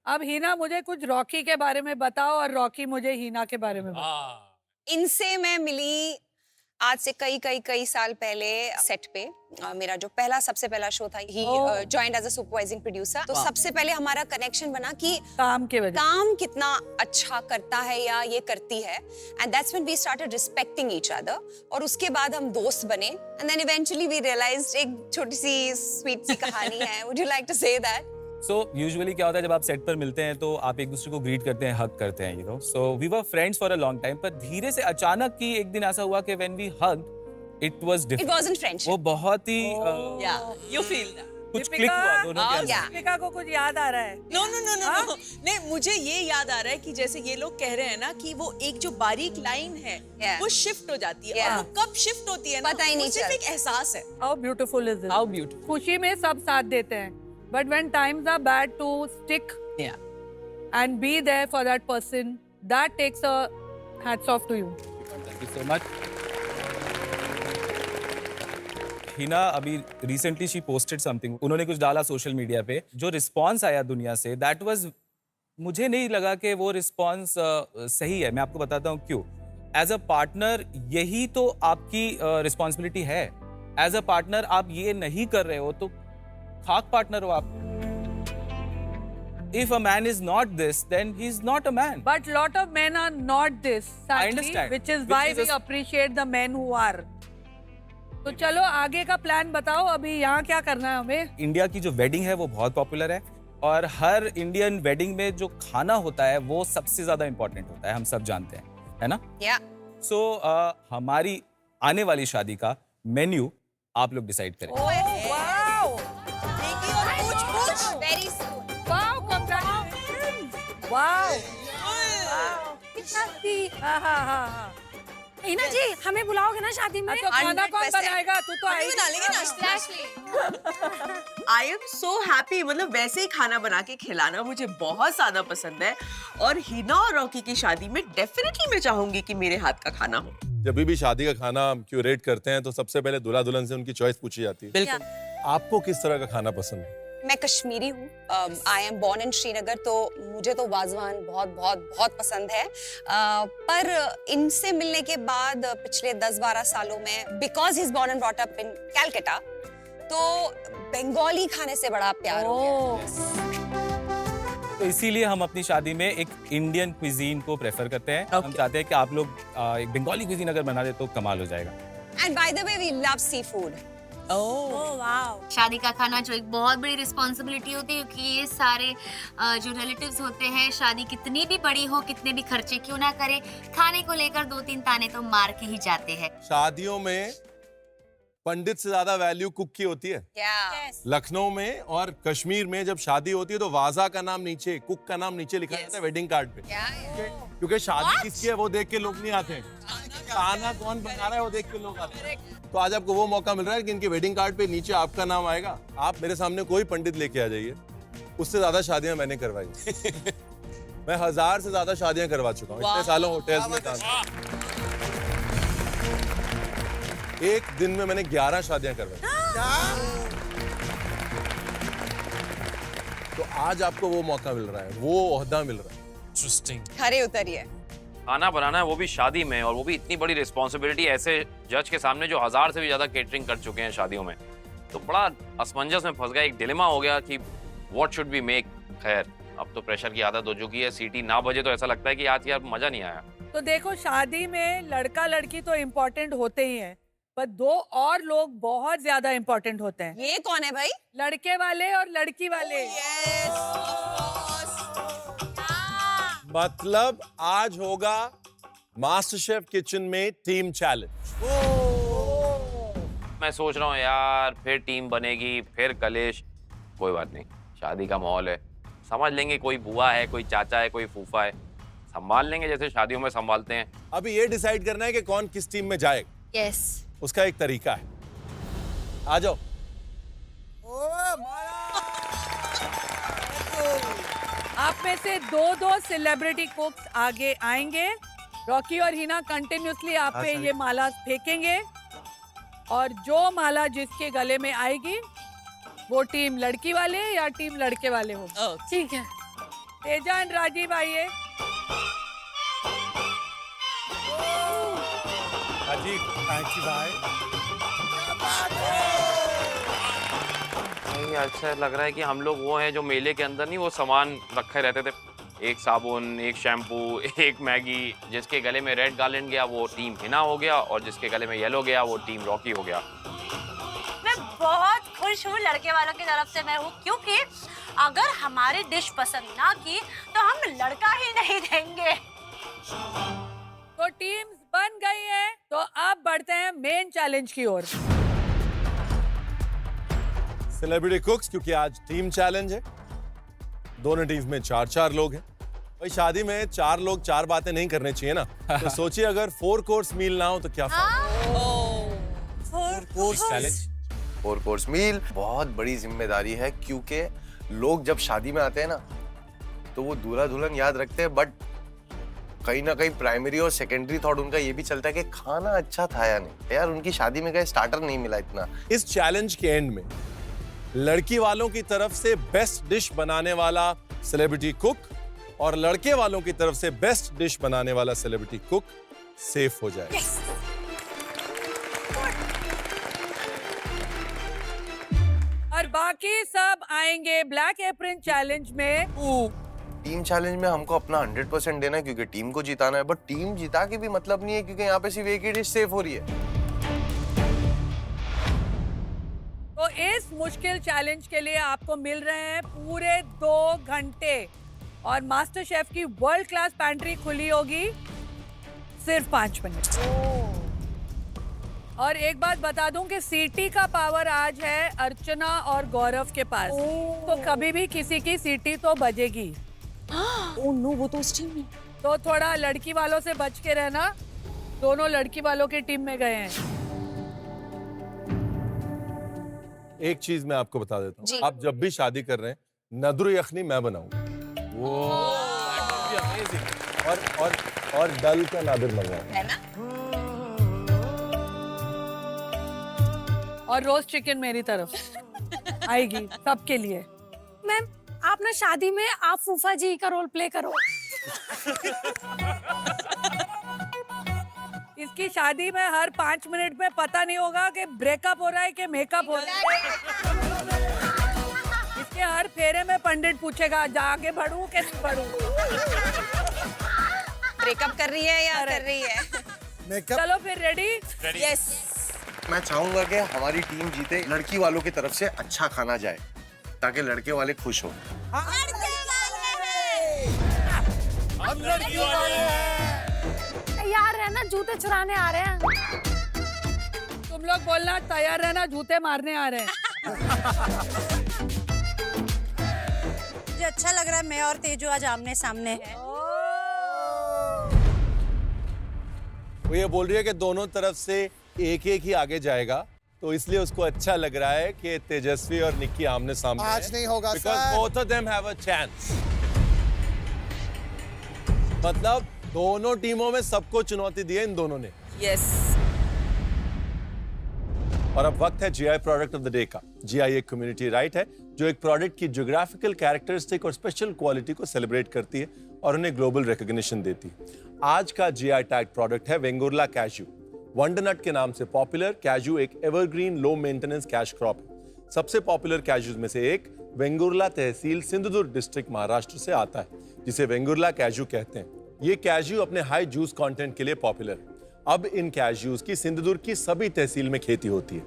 अब हिना मुझे कुछ रॉकी के बारे में बताओ और रॉकी मुझे हिना के बारे में बताओ। इनसे मैं मिली आज से कई साल पहले सेट पे। मेरा जो सबसे पहला शो था, he joined as a supervising producer. तो सबसे पहले हमारा कनेक्शन बना कि काम के वजह, काम कितना अच्छा करता है या ये करती है, and that's when we started respecting each other. और उसके बाद हम दोस्त बने and then eventually we realized एक छोटी सी स्वीट सी कहानी है। Would you like to say that? So usually क्या होता है जब आप सेट पर मिलते हैं तो आप एक दूसरे को ग्रीट करते हैं, हग करते हैं, you know. So we were friends for a long time, पर धीरे से अचानक ही एक दिन ऐसा हुआ कि when we hugged, it was different. It wasn't friendship. वो बहुत ही you feel that. कुछ क्लिक हुआ दोनों के अंदर। दीपिका को कुछ याद आ रहा है? No. नहीं, मुझे ये याद आ रहा है कि जैसे ये लोग कह रहे हैं ना कि वो एक जो बारीक लाइन है वो शिफ्ट हो जाती है, और वो कब शिफ्ट होती है ना, पता ही नहीं चलता। सिर्फ एक एहसास है। How beautiful is this? How beautiful. खुशी में सब साथ देते हैं, but when times are bad, to stick and be there for that person, that takes a hats off to you. Thank you so much. Hina अभी recently she posted something. उन्होंने कुछ डाला सोशल मीडिया पे, जो रिस्पॉन्स आया दुनिया से, that was, मुझे नहीं लगा कि वो रिस्पॉन्स सही है। मैं आपको बताता हूँ क्यों। एज अ पार्टनर यही तो आपकी रिस्पॉन्सिबिलिटी है। एज अ पार्टनर आप ये नहीं कर रहे हो तो खाक पार्टनर हो आप। If a man is not this, then he's not a man. But lot of men are not this, sadly, I understand. which is why we appreciate the men who are. तो चलो आगे का plan बताओ, अभी यहाँ क्या करना है हमें? इंडिया की जो वेडिंग है वो बहुत पॉपुलर है और हर इंडियन वेडिंग में जो खाना होता है वो सबसे ज्यादा इम्पोर्टेंट होता है, हम सब जानते हैं, है ना? सो हमारी आने वाली शादी का मेन्यू आप लोग डिसाइड करें। हिना जी, हमें बुलाओगे ना शादी में? तो खाना कौन बनाएगा? तू तो आएगी। बना लेंगे ना। आई एम सो हैप्पी, मतलब वैसे ही खाना बना के खिलाना मुझे बहुत ज्यादा पसंद है, और हिना और रॉकी की शादी में डेफिनेटली मैं चाहूंगी कि मेरे हाथ का खाना हो। जब भी शादी का खाना हम क्यूरेट करते हैं तो सबसे पहले दूल्हा दुल्हन से उनकी चॉइस पूछी जाती है। बिल्कुल। आपको किस तरह का खाना पसंद है? मैं कश्मीरी हूँ, I am born in Srinagar, तो मुझे तो वाजवान बहुत बहुत बहुत पसंद है। पर इनसे मिलने के बाद पिछले 10-12 सालों में, because he is born and brought up in Calcutta, तो बंगाली खाने से बड़ा प्यार हो गया। तो इसीलिए हम अपनी शादी में एक इंडियन क्विजीन को प्रेफर करते हैं। हम चाहते हैं कि आप लोग एक बंगाली क्विजीन अगर बना दे तो कमाल हो जाएगा। And by the way we love seafood. Wow. शादी का खाना जो एक बहुत बड़ी रिस्पॉन्सिबिलिटी होती है, क्योंकि ये सारे जो रिलेटिव्स होते हैं, शादी कितनी भी बड़ी हो, कितने भी खर्चे क्यों ना करे, खाने को लेकर 2-3 ताने तो मार के ही जाते हैं। शादियों में पंडित से ज्यादा वैल्यू कुक की होती है। लखनऊ में और कश्मीर में जब शादी होती है तो वाजा का नाम नीचे, कुक का नाम नीचे लिखा जाता है वेडिंग कार्ड पे। क्योंकि शादी किसकी है वो देख के लोग नहीं आते, खाना कौन बना रहा है वो देख के लोग आते हैं। तो आज आपको वो मौका मिल रहा है कि इनके वेडिंग कार्ड पे नीचे आपका नाम आएगा। आप मेरे सामने कोई पंडित लेके आ जाइए, उससे ज्यादा शादियां मैंने करवाई। मैं 1000 से ज्यादा शादियां करवा चुका हूँ इतने सालों होटल्स में काम। एक दिन में मैंने 11 शादियां करवाई। तो आज आपको वो मौका मिल रहा है, वो ओहदा मिल रहा है। इंटरेस्टिंग। खरे उतरिए। खाना बनाना है वो भी शादी में, और वो भी इतनी बड़ी रिस्पॉन्सिबिलिटी ऐसे जज के सामने जो 1000 से भी ज्यादा केटरिंग कर चुके हैं शादियों में। तो बड़ा असमंजस में फंस गया, एक डिलेमा हो गया कि व्हाट शुड बी मेक। खैर अब तो प्रेशर की आदत हो चुकी है, सीटी ना बजे तो ऐसा लगता है कि आज यार मजा नहीं आया। तो देखो, शादी में लड़का लड़की तो इम्पोर्टेंट होते ही हैं, पर 2 और लोग बहुत ज्यादा इम्पोर्टेंट होते हैं। ये कौन है भाई? लड़के वाले और लड़की वाले। मतलब आज होगा मास्टर शेफ किचन में टीम चैलेंज। मैं सोच रहा हूँ यार फिर टीम बनेगी, फिर कलेश। कोई बात नहीं, शादी का माहौल है, समझ लेंगे। कोई बुआ है, कोई चाचा है, कोई फूफा है, संभाल लेंगे जैसे शादियों में संभालते हैं। अभी ये डिसाइड करना है कि कौन किस टीम में जाएगा। यस। उसका एक तरीका है। आ जाओ। आप में से 2-2 सेलिब्रिटी कुक्स आगे आएंगे। रॉकी और हिना कंटिन्यूसली आप पे ये माला फेंकेंगे, और जो माला जिसके गले में आएगी वो टीम लड़की वाले या टीम लड़के वाले हो। ठीक है। तेजा एंड राजीव आइए। राजीव, थैंक यू भाई। अच्छा लग रहा है कि हम लोग वो हैं जो मेले के अंदर नहीं वो सामान रखे रहते थे, एक साबुन, एक शैम्पू, एक मैगी। जिसके गले में रेड गार्लैंड गया वो टीम हिना हो गया, और जिसके गले में येलो गया वो टीम रॉकी हो गया। मैं बहुत खुश हूँ लड़के वालों की तरफ से मैं हूँ, क्योंकि अगर हमारी डिश पसंद ना की तो हम लड़का ही नहीं देंगे। तो टीम्स बन गई हैं, तो अब बढ़ते हैं मेन चैलेंज की ओर। सेलिब्रिटी कुक्स, क्योंकि आज टीम चैलेंज है। दोनों टीम्स में 4-4 लोग हैं। भाई शादी में 4 लोग 4 बातें नहीं करने चाहिए ना। तो सोचिए अगर 4 कोर्स मील ना हो तो क्या फायदा। 4 कोर्स चैलेंज, 4 कोर्स मील बहुत बड़ी जिम्मेदारी है, क्योंकि लोग जब शादी में आते हैं ना तो वो दूल्हा दुल्हन याद रखते हैं, बट कहीं ना कहीं प्राइमरी और सेकेंडरी थॉट उनका ये भी चलता है कि खाना अच्छा था या नहीं। यार उनकी शादी में गए स्टार्टर नहीं मिला इतना। इस चैलेंज के एंड में लड़की वालों की तरफ से बेस्ट डिश बनाने वाला सेलिब्रिटी कुक और लड़के वालों की तरफ से बेस्ट डिश बनाने वाला सेलिब्रिटी कुक सेफ हो जाएगा। और बाकी सब आएंगे ब्लैक एप्रन चैलेंज में। टीम चैलेंज में हमको अपना 100% देना है, क्योंकि टीम को जिताना है। बट टीम जिता के भी मतलब नहीं है, क्योंकि यहाँ पे सिर्फ एक ही डिश सेफ हो रही है। तो इस मुश्किल चैलेंज के लिए आपको मिल रहे हैं पूरे 2 घंटे, और मास्टर शेफ की वर्ल्ड क्लास पैंट्री खुली होगी सिर्फ 5 मिनट। और एक बात बता दूं कि सीटी का पावर आज है अर्चना और गौरव के पास, तो कभी भी किसी की सीटी तो बजेगी। ओह नो, वो तो उस टीम में। तो थोड़ा लड़की वालों से बच के रहना, दोनों लड़की वालों की टीम में गए हैं। एक चीज मैं आपको बता देता जी। हूँ, आप जब भी शादी कर रहे हैं नदरू यखनी मैं बनाऊंगा। वो और दल का नादिर मंगवाऊंगा, है ना? और रोस्ट चिकन मेरी तरफ आएगी सबके लिए। मैम आप ना शादी में आप फूफा जी का रोल प्ले करो। इसकी शादी में हर 5 मिनट में पता नहीं होगा कि ब्रेकअप हो रहा है कि मेकअप हो रहा है। इसके हर फेरे में पंडित पूछेगा आगे बढ़ूं कि नहीं बढ़ूं। ब्रेकअप कर रही है या कर रही है? चलो फिर रेडी? यस। मैं चाहूंगा कि हमारी टीम जीते, लड़की वालों की तरफ से अच्छा खाना जाए ताकि लड़के वाले खुश हो। हम लड़की वाले हैं। तैयार रहना, जूते चुराने आ रहे हैं। तुम लोग बोलना तैयार रहना, जूते मारने आ रहे हैं। मुझे अच्छा लग रहा है मैं और तेजू आज आमने सामने हैं। वो ये बोल रही है कि दोनों तरफ से एक एक ही आगे जाएगा, तो इसलिए उसको अच्छा लग रहा है कि तेजस्वी और निक्की आमने सामने आज नहीं होगा because both of them have a chance. मतलब दोनों टीमों में सबको चुनौती दी है इन दोनों ने। यस। और अब वक्त है GI product of the day का। जीआई एक कम्युनिटी राइट है जो एक प्रोडक्ट की ज्योग्राफिकल कैरेक्टरिस्टिक और स्पेशल क्वालिटी को सेलिब्रेट करती है और उन्हें ग्लोबल रिकॉग्निशन देती है। आज का जीआई टैग प्रोडक्ट है वेंगुर्ला कैश्यू। वंडरनट के नाम से पॉपुलर कैश्यू एक evergreen low maintenance cash crop है। सबसे पॉपुलर कैश्यूज में से एक वेंगुर्ला तहसील सिंधुदुर्ग डिस्ट्रिक्ट महाराष्ट्र से आता है, जिसे वेंगुर्ला कैश्यू कहते हैं। ये कैश्यू अपने हाई जूस कंटेंट के लिए पॉपुलर है। अब इन कैश्यूज की सिंधुदुर्ग की सभी तहसील में खेती होती है।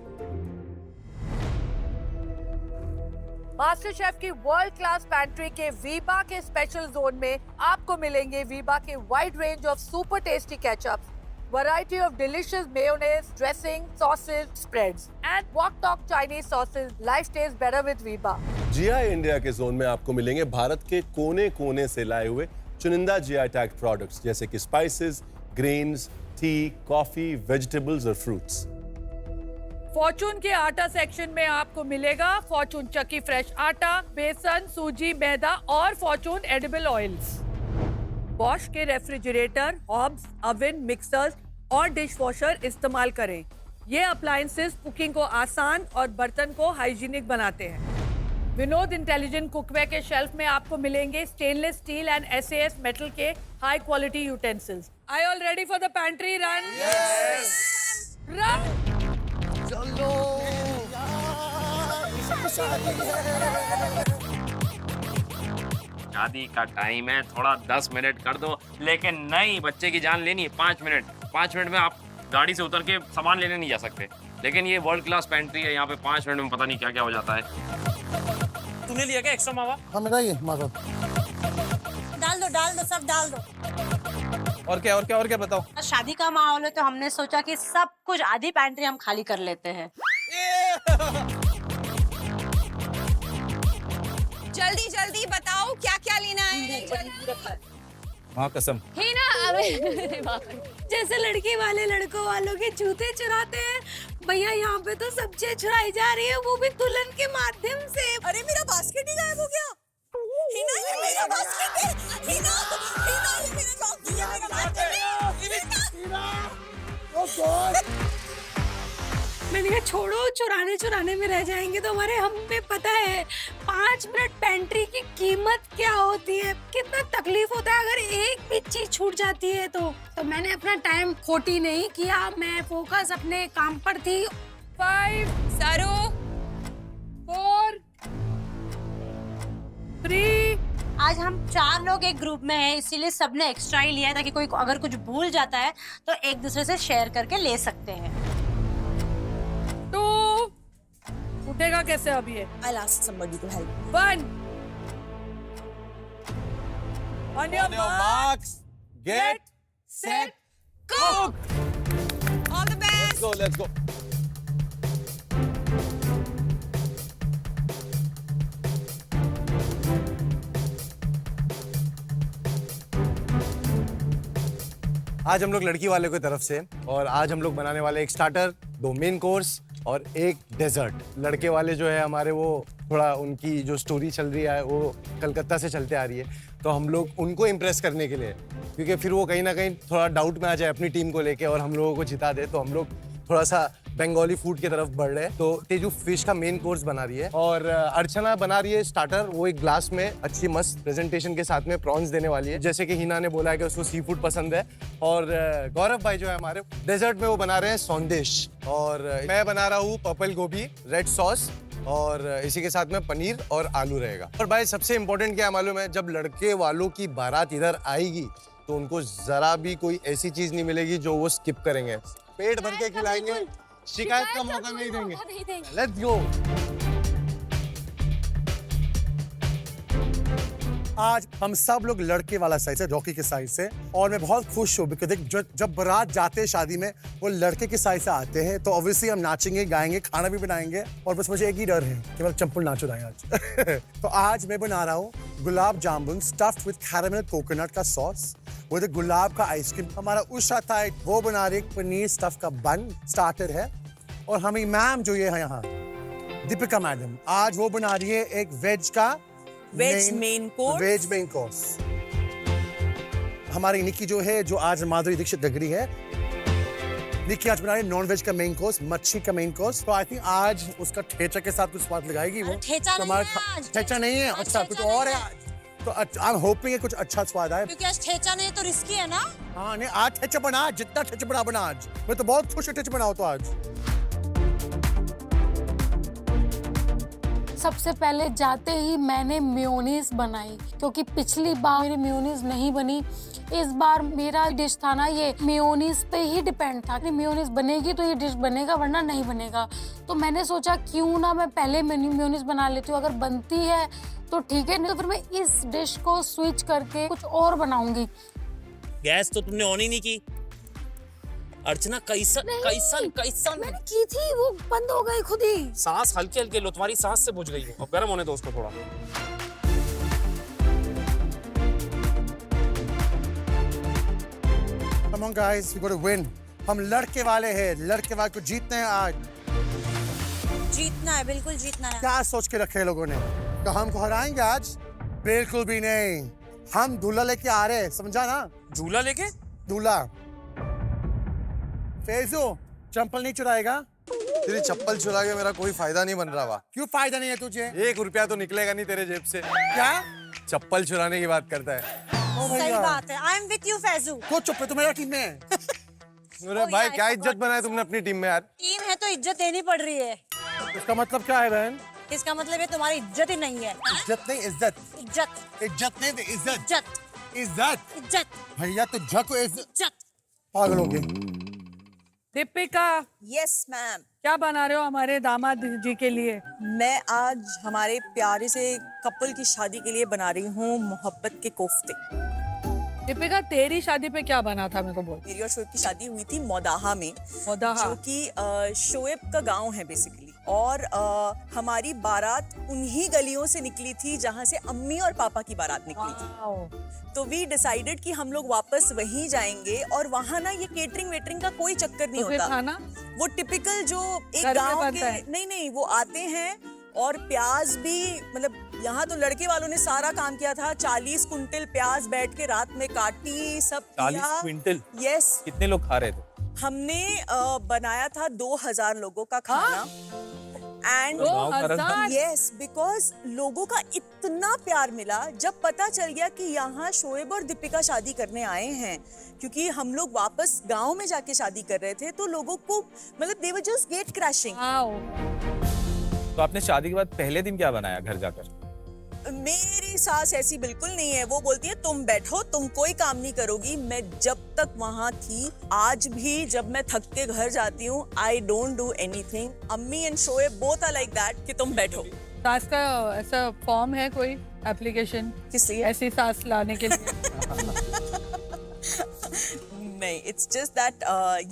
मास्टर शेफ की वर्ल्ड क्लास पैंट्री के वीबा के स्पेशल जोन में आपको मिलेंगे वीबा के wide range of super tasty ketchups, variety of delicious mayonnaise, dressing, sauces, spreads, and wok tok Chinese sauces. Life tastes better with Viba. GI India के zone में आपको मिलेंगे भारत के कोने-कोने से लाए हुए चुनिंदा जीआई टैग प्रोडक्ट्स जैसे कि spices, grains, T, coffee, vegetables और फ्रूट्स। फॉर्चून के आटा सेक्शन में आपको मिलेगा फॉर्चून चक्की फ्रेश आटा, बेसन, सूजी, मैदा और फॉर्चून एडिबल ऑयल्स। बॉश के रेफ्रिजरेटर, हॉब्स, ओवन, मिक्सर्स और डिश वॉशर इस्तेमाल करें। ये अप्लायंसेस कुकिंग को आसान और बर्तन को हाइजीनिक बनाते हैं। विनोद इंटेलिजेंट कुकवेयर के शेल्फ में आपको मिलेंगे stainless steel and SAS metal के high quality utensils. Are you all ready for the pantry run? Yes. Run. चलो। शादी का टाइम है, थोड़ा 10 मिनट कर दो, लेकिन नहीं, बच्चे की जान लेनी है 5 मिनट। 5 मिनट में आप गाड़ी से उतर के सामान लेने नहीं जा सकते, लेकिन ये वर्ल्ड क्लास पेंट्री है, यहाँ पे 5 मिनट में पता नहीं क्या क्या हो जाता है। तूने लिया क्या एक्स्ट्रा मावा? हाँ मेरा ये मावा। डाल दो सब डाल दो। और क्या बताओ। शादी का माहौल है तो हमने सोचा कि सब कुछ आधी पैंट्री हम खाली कर लेते हैं। जल्दी जल्दी बताओ क्या क्या लेना है। हाँ कसम। ही ना, अरे जैसे लड़की वाले लड़कों वालों के जूते चुराते हैं, भैया यहाँ पे तो सब्जियां चुराई जा रही है, वो भी दुल्हन के माध्यम से। अरे मेरा बास्केट ही गायब हो गया। हिना ये मेरा बास्केट है। हिना ये मेरा लॉक है, मेरा बास्केट है। मैंने कहा छोड़ो, चुराने में रह जाएंगे तो हमारे हमें पता है 5 मिनट पेंट्री की कीमत क्या होती है, कितना तकलीफ होता है अगर एक भी चीज छूट जाती है तो मैंने अपना टाइम खोटी नहीं किया, मैं फोकस अपने काम पर थी। 5 सारू 4 3 आज हम 4 लोग एक ग्रुप में हैं, इसीलिए सबने एक्स्ट्रा ही लिया है ताकि कोई अगर कुछ भूल जाता है तो एक दूसरे से शेयर करके ले सकते हैं। तो उठेगा कैसे अभी ये? I'll ask somebody to help. 1 On your marks, get set, go. All the best. let's go. आज हम लोग लड़की वाले की तरफ से, और आज हम लोग बनाने वाले एक स्टार्टर, 2 मेन कोर्स और एक डेजर्ट। लड़के वाले जो है हमारे, वो थोड़ा उनकी जो स्टोरी चल रही है वो कलकत्ता से चलते आ रही है, तो हम लोग उनको इम्प्रेस करने के लिए, क्योंकि फिर वो कहीं ना कहीं थोड़ा डाउट में आ जाए अपनी टीम को लेके और हम लोगों को जिता दे, तो हम लोग थोड़ा सा बंगाली फूड की तरफ बढ़ रहे हैं। तो तेजू फिश का मेन कोर्स बना रही है और अर्चना बना रही है स्टार्टर। वो एक ग्लास में अच्छी मस्त प्रेजेंटेशन के साथ में प्रॉन्स देने वाली है, जैसे कि हिना ने बोला है कि उसको सी फूड पसंद है। और गौरव भाई जो है हमारे डेजर्ट में वो बना रहे हैं सौंदेश, और मैं बना रहा हूँ पर्पल गोभी रेड सॉस, और इसी के साथ में पनीर और आलू रहेगा। और भाई सबसे इम्पोर्टेंट क्या मालूम है, जब लड़के वालों की बारात इधर आएगी तो उनको जरा भी कोई ऐसी चीज नहीं मिलेगी जो वो स्किप करेंगे। पेट भर के खिलाएंगे, शिकायत का मौका नहीं देंगे। Let's go. आज हम सब लोग लड़के वाला साइड से, रॉकी के साइड से, और मैं बहुत खुश हूँ बिकॉज़ जब बारात जाते हैं शादी में वो लड़के के साइड से आते हैं, तो ऑब्वियसली हम नाचेंगे, गाएंगे, खाना भी बनाएंगे, और बस मुझे एक ही डर है कि मैं चंपल नाच उड़ाएं आज। तो आज मैं बना रहा हूँ gulab jamun stuffed with caramel coconut का सॉस, वो गुलाब का आइसक्रीम। हमारा उषा था वो बना रही पनीर स्टफ का बन स्टार्टर है, और हमें मैम जो ये है यहाँ दीपिका मैडम, आज वो बना रही है एक वेज का मेन कोर्स। हमारी निक्की जो है, जो आज माधुरी दीक्षित लग रही है, निक्की आज बना रही है नॉन वेज का मेन कोर्स, मच्छी का मेन कोर्स। तो आई थिंक आज उसका ठेचा के साथ कुछ स्वाद लगाएगी वो। ठेचा नहीं है, अच्छा कुछ और है आज। तो आई एम होपिंग कुछ अच्छा स्वाद आए, क्योंकि आज ठेचा नहीं तो रिस्की है ना। हाँ नहीं, आज ठेचा बना, जितना ठेचा बना आज। मैं तो बहुत खुश हूँ ठेचा बनाओ तो आज। सबसे पहले जाते ही मैंने मेयोनीज बनाई, क्योंकि पिछली बार मेरी मेयोनीज नहीं बनी। इस बार मेरा डिश था ना ये मेयोनीज पे ही डिपेंड था कि मेयोनीज बनेगी तो ये डिश बनेगा, वरना नहीं बनेगा। तो मैंने सोचा क्यों ना मैं पहले मेयोनीज बना लेती हूँ, अगर बनती है तो ठीक है, नहीं तो फिर मैं इस डिश को स्विच करके कुछ और बनाऊंगी। गैस तो तुमने ऑन ही नहीं की अर्चना, कैसन मैंने की थी, वो बंद हो गई खुद ही। सांस हल्के हल्के लो, तुम्हारी सांस से बुझ गई है, अब गर्म होने दो उसको थोड़ा। Come on guys, we got to win. हम लड़के वाले हैं, लड़के वाले को जीतने हैं आज। जीतना है, बिल्कुल जीतना है। क्या सोच के रखे लोगों ने तो हमको हराएंगे आज? बिल्कुल भी नहीं, हम दूल्हा लेके आ रहे हैं, समझा ना? झूला लेके? दूल्हा। फैजू, चंपल नहीं चुराएगा? तेरी चप्पल चुरा के मेरा कोई फायदा नहीं बन रहा। वाह, क्यों फायदा नहीं है तुझे? 1 रुपया तो निकलेगा नहीं तेरे जेब से। क्या? चप्पल चुराने की बात करता है। सही बात है। I am with you Faizu. तो चुप है, तू मेरा टीम में है। अरे भाई क्या इज्जत बनाया तुमने अपनी टीम में यार। टीम है तो इज्जत देनी पड़ रही है। इसका मतलब क्या है बहन? इसका मतलब है तुम्हारी इज्जत ही नहीं है। इज्जत नहीं, इज्जत। इज्जत नहीं, इज्जत। इज्जत। भैया तो झक इज्जत। पागल होंगे। Deepika, yes ma'am. क्या बना रहे हो हमारे दामाद जी के लिए? मैं आज हमारे प्यारे से कपल की शादी के लिए बना रही हूँ मोहब्बत के कोफ्ते। दीपिका, तेरी शादी पे क्या बना था, मेरे को बोल। मेरी और शोएब की शादी हुई थी मोदाहा में, मोदाहा जो कि शोएब का गांव है बेसिकली। और हमारी बारात उन्हीं गलियों से निकली थी जहां से अम्मी और पापा की बारात निकली थी। तो वी डिसाइडेड कि हम लोग वापस वहीं जाएंगे, और वहां ना ये केटरिंग वेटरिंग का कोई चक्कर नहीं होता। खाना वो टिपिकल जो एक घर में गांव बनता के है। नहीं वो आते हैं, और प्याज भी, मतलब यहाँ तो लड़के वालों ने सारा काम किया था। 40 कुंटल प्याज बैठ के रात में काटी, सब 40 क्विंटल? यस। कितने लोग खा रहे थे? हमने बनाया था 2000 लोगों का खाना। एंड यस, बिकॉज लोगों का इतना प्यार मिला जब पता चल गया कि यहाँ शोएब और दीपिका शादी करने आए हैं, क्योंकि हम लोग वापस गांव में जाके शादी कर रहे थे, तो लोगों को मतलब दे वर जस्ट गेट क्रैशिंग। तो आपने शादी के बाद पहले दिन क्या बनाया घर जाकर? मेरी सास ऐसी बिल्कुल नहीं है, वो बोलती है तुम बैठो, तुम कोई काम नहीं करोगी। मैं जब तक वहाँ थी, आज भी जब मैं थक के घर जाती हूँ, आई डोंट डू एनीथिंग। अम्मी and Shoaib both are like that कि तुम बैठो। सास का ऐसा फॉर्म है कोई एप्लीकेशन किस लिए? ऐसी सास लाने के लिए? नहीं, इट्स जस्ट दैट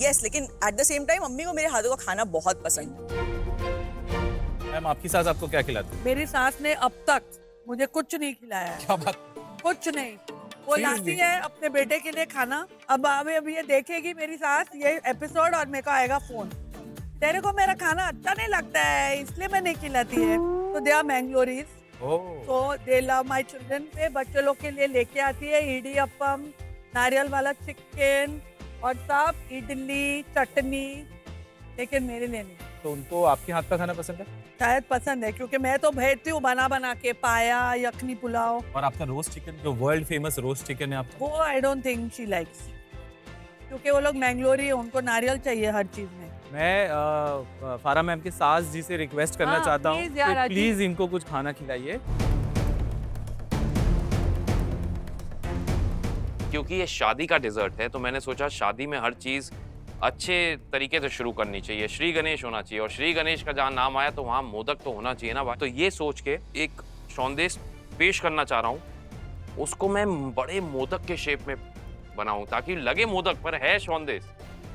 यस, लेकिन एट द सेम टाइम अम्मी को मेरे हाथों का खाना बहुत पसंद है। मैम, आपकी सास आपको क्या खिलाती है? मेरी सास ने अब तक मुझे कुछ नहीं खिलाया है। क्या बात? कुछ नहीं। वो लाती है अपने बेटे के लिए खाना। अब ये देखेगी मेरी सास ये एपिसोड, और मेरे को आएगा फोन, तेरे को मेरा खाना अच्छा नहीं लगता है इसलिए मैं नहीं खिलाती है। तो दे आर मैंगलोरीज, तो दे लव माय चिल्ड्रन। पे बच्चे लोग के लिए लेके आती है इडियप्पम, नारियल वाला चिकन, और सब इडली, चटनी, लेकिन मेरे लिए नहीं। तो उनको आपके हाथ का खाना पसंद है? शायद पसंद है क्योंकि मैं तो भेजती हूँ बना बना के, पाया, यखनी पुलाव। और आपका रोस्ट चिकन, जो वर्ल्ड फेमस रोस्ट चिकन है आपका, वो I don't think she likes, क्योंकि वो लोग मैंगलोरी है, उनको नारियल चाहिए हर चीज में। मैं फारा मैम के सास जी से रिक्वेस्ट करना हाँ, चाहता हूँ प्लीज यार, कि अजी। प्लीज इनको कुछ खाना खिलाइए। क्योंकि ये शादी का डिजर्ट है तो मैंने सोचा शादी में हर चीज अच्छे तरीके से शुरू करनी चाहिए। श्री गणेश होना चाहिए, और श्री गणेश का जहाँ नाम आया तो वहाँ मोदक तो होना चाहिए ना भाई। तो ये सोच के एक सौंदेश पेश करना चाह रहा हूँ, उसको मैं बड़े मोदक के शेप में बनाऊं ताकि लगे मोदक पर है सौंदेश।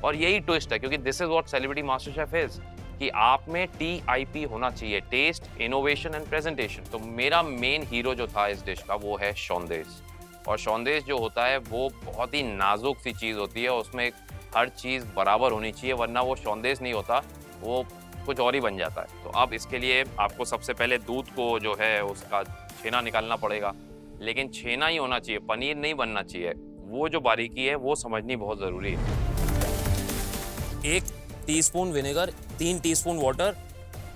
और यही ट्विस्ट है, क्योंकि this is what celebrity master chef is, कि आप में TIP होना चाहिए, टेस्ट, इनोवेशन एंड प्रेजेंटेशन। तो मेरा मेन हीरो जो था इस डिश का वो है सौंदेश। और सौंदेश जो होता है वो बहुत ही नाजुक सी चीज़ होती है, उसमें हर चीज़ बराबर होनी चाहिए, वरना वो सौंदेश नहीं होता, वो कुछ और ही बन जाता है। तो अब इसके लिए आपको सबसे पहले दूध को जो है उसका छेना निकालना पड़ेगा, लेकिन छेना ही होना चाहिए, पनीर नहीं बनना चाहिए। वो जो बारीकी है वो समझनी बहुत ज़रूरी है। 1 टीस्पून विनेगर, 3 टीस्पून वाटर,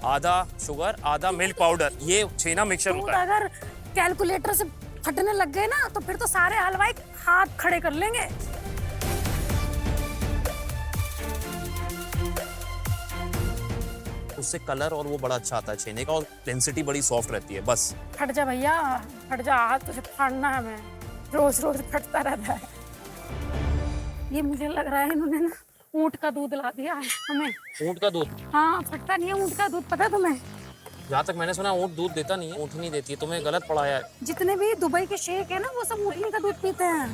आधा शुगर, आधा मिल्क पाउडर, ये छेना मिक्सचर दूध होता है। अगर कैलकुलेटर से फटने लग गए ना तो फिर तो सारे हलवाई हाथ खड़े कर लेंगे। उससे कलर और वो बड़ा अच्छा आता है छेने का, और डेंसिटी बड़ी सॉफ्ट रहती है। बस फट जा भैया, फट जा, हाथ तुझे फाड़ना है, हमें रोज रोज फटता रहता है। ये मुझे लग रहा है इन्होंने ना ऊँट का दूध ला दिया है हमें। ऊँट का दूध? हाँ, फटता नहीं है ऊँट का दूध, पता है तुम्हें? जहाँ तक मैंने सुना ऊँट दूध देता नहीं है, ऊँट नहीं देती है। तुम्हें गलत पढ़ाया है। जितने भी दुबई के शेख है ना वो सब ऊँटनी का दूध पीते हैं।